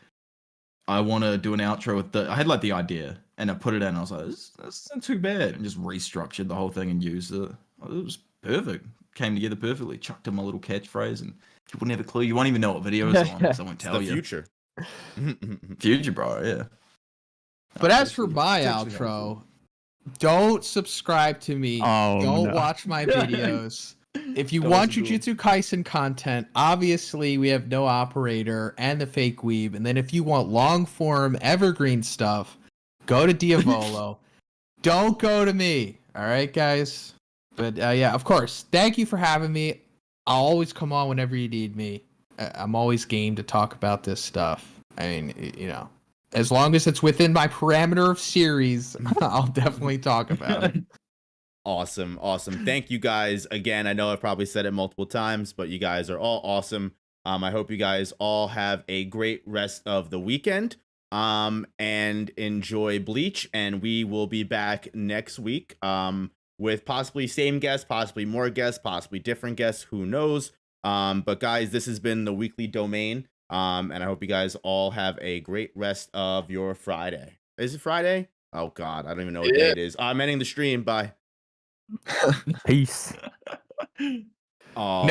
I want to do an outro with I had like the idea and I put it in. And I was like, that's not too bad, and just restructured the whole thing and used it. It was perfect. Came together perfectly. Chucked in my little catchphrase, and you wouldn't have a clue. You won't even know what video it's on. So I won't It's tell the you. future. Future, bro. Yeah. But as for It's my actually outro, don't subscribe to me. Oh, Don't no. watch my videos. If you That want wasn't cool. Jujutsu Kaisen content, obviously we have No Operator and the Fake Weeb. And then if you want long form evergreen stuff, go to Diavolo. Don't go to me. All right, guys. But yeah, of course. Thank you for having me. I'll always come on whenever you need me. I'm always game to talk about this stuff. I mean, you know, as long as it's within my parameter of series, I'll definitely talk about it. Awesome. Thank you guys again. I know I've probably said it multiple times, but you guys are all awesome. I hope you guys all have a great rest of the weekend. And enjoy Bleach. And we will be back next week. With possibly same guests, possibly more guests, possibly different guests. Who knows? But guys, this has been the Weekly Domain. And I hope you guys all have a great rest of your Friday. Is it Friday? Oh God, I don't even know what day it is. I'm ending the stream. Bye. Peace. Oh.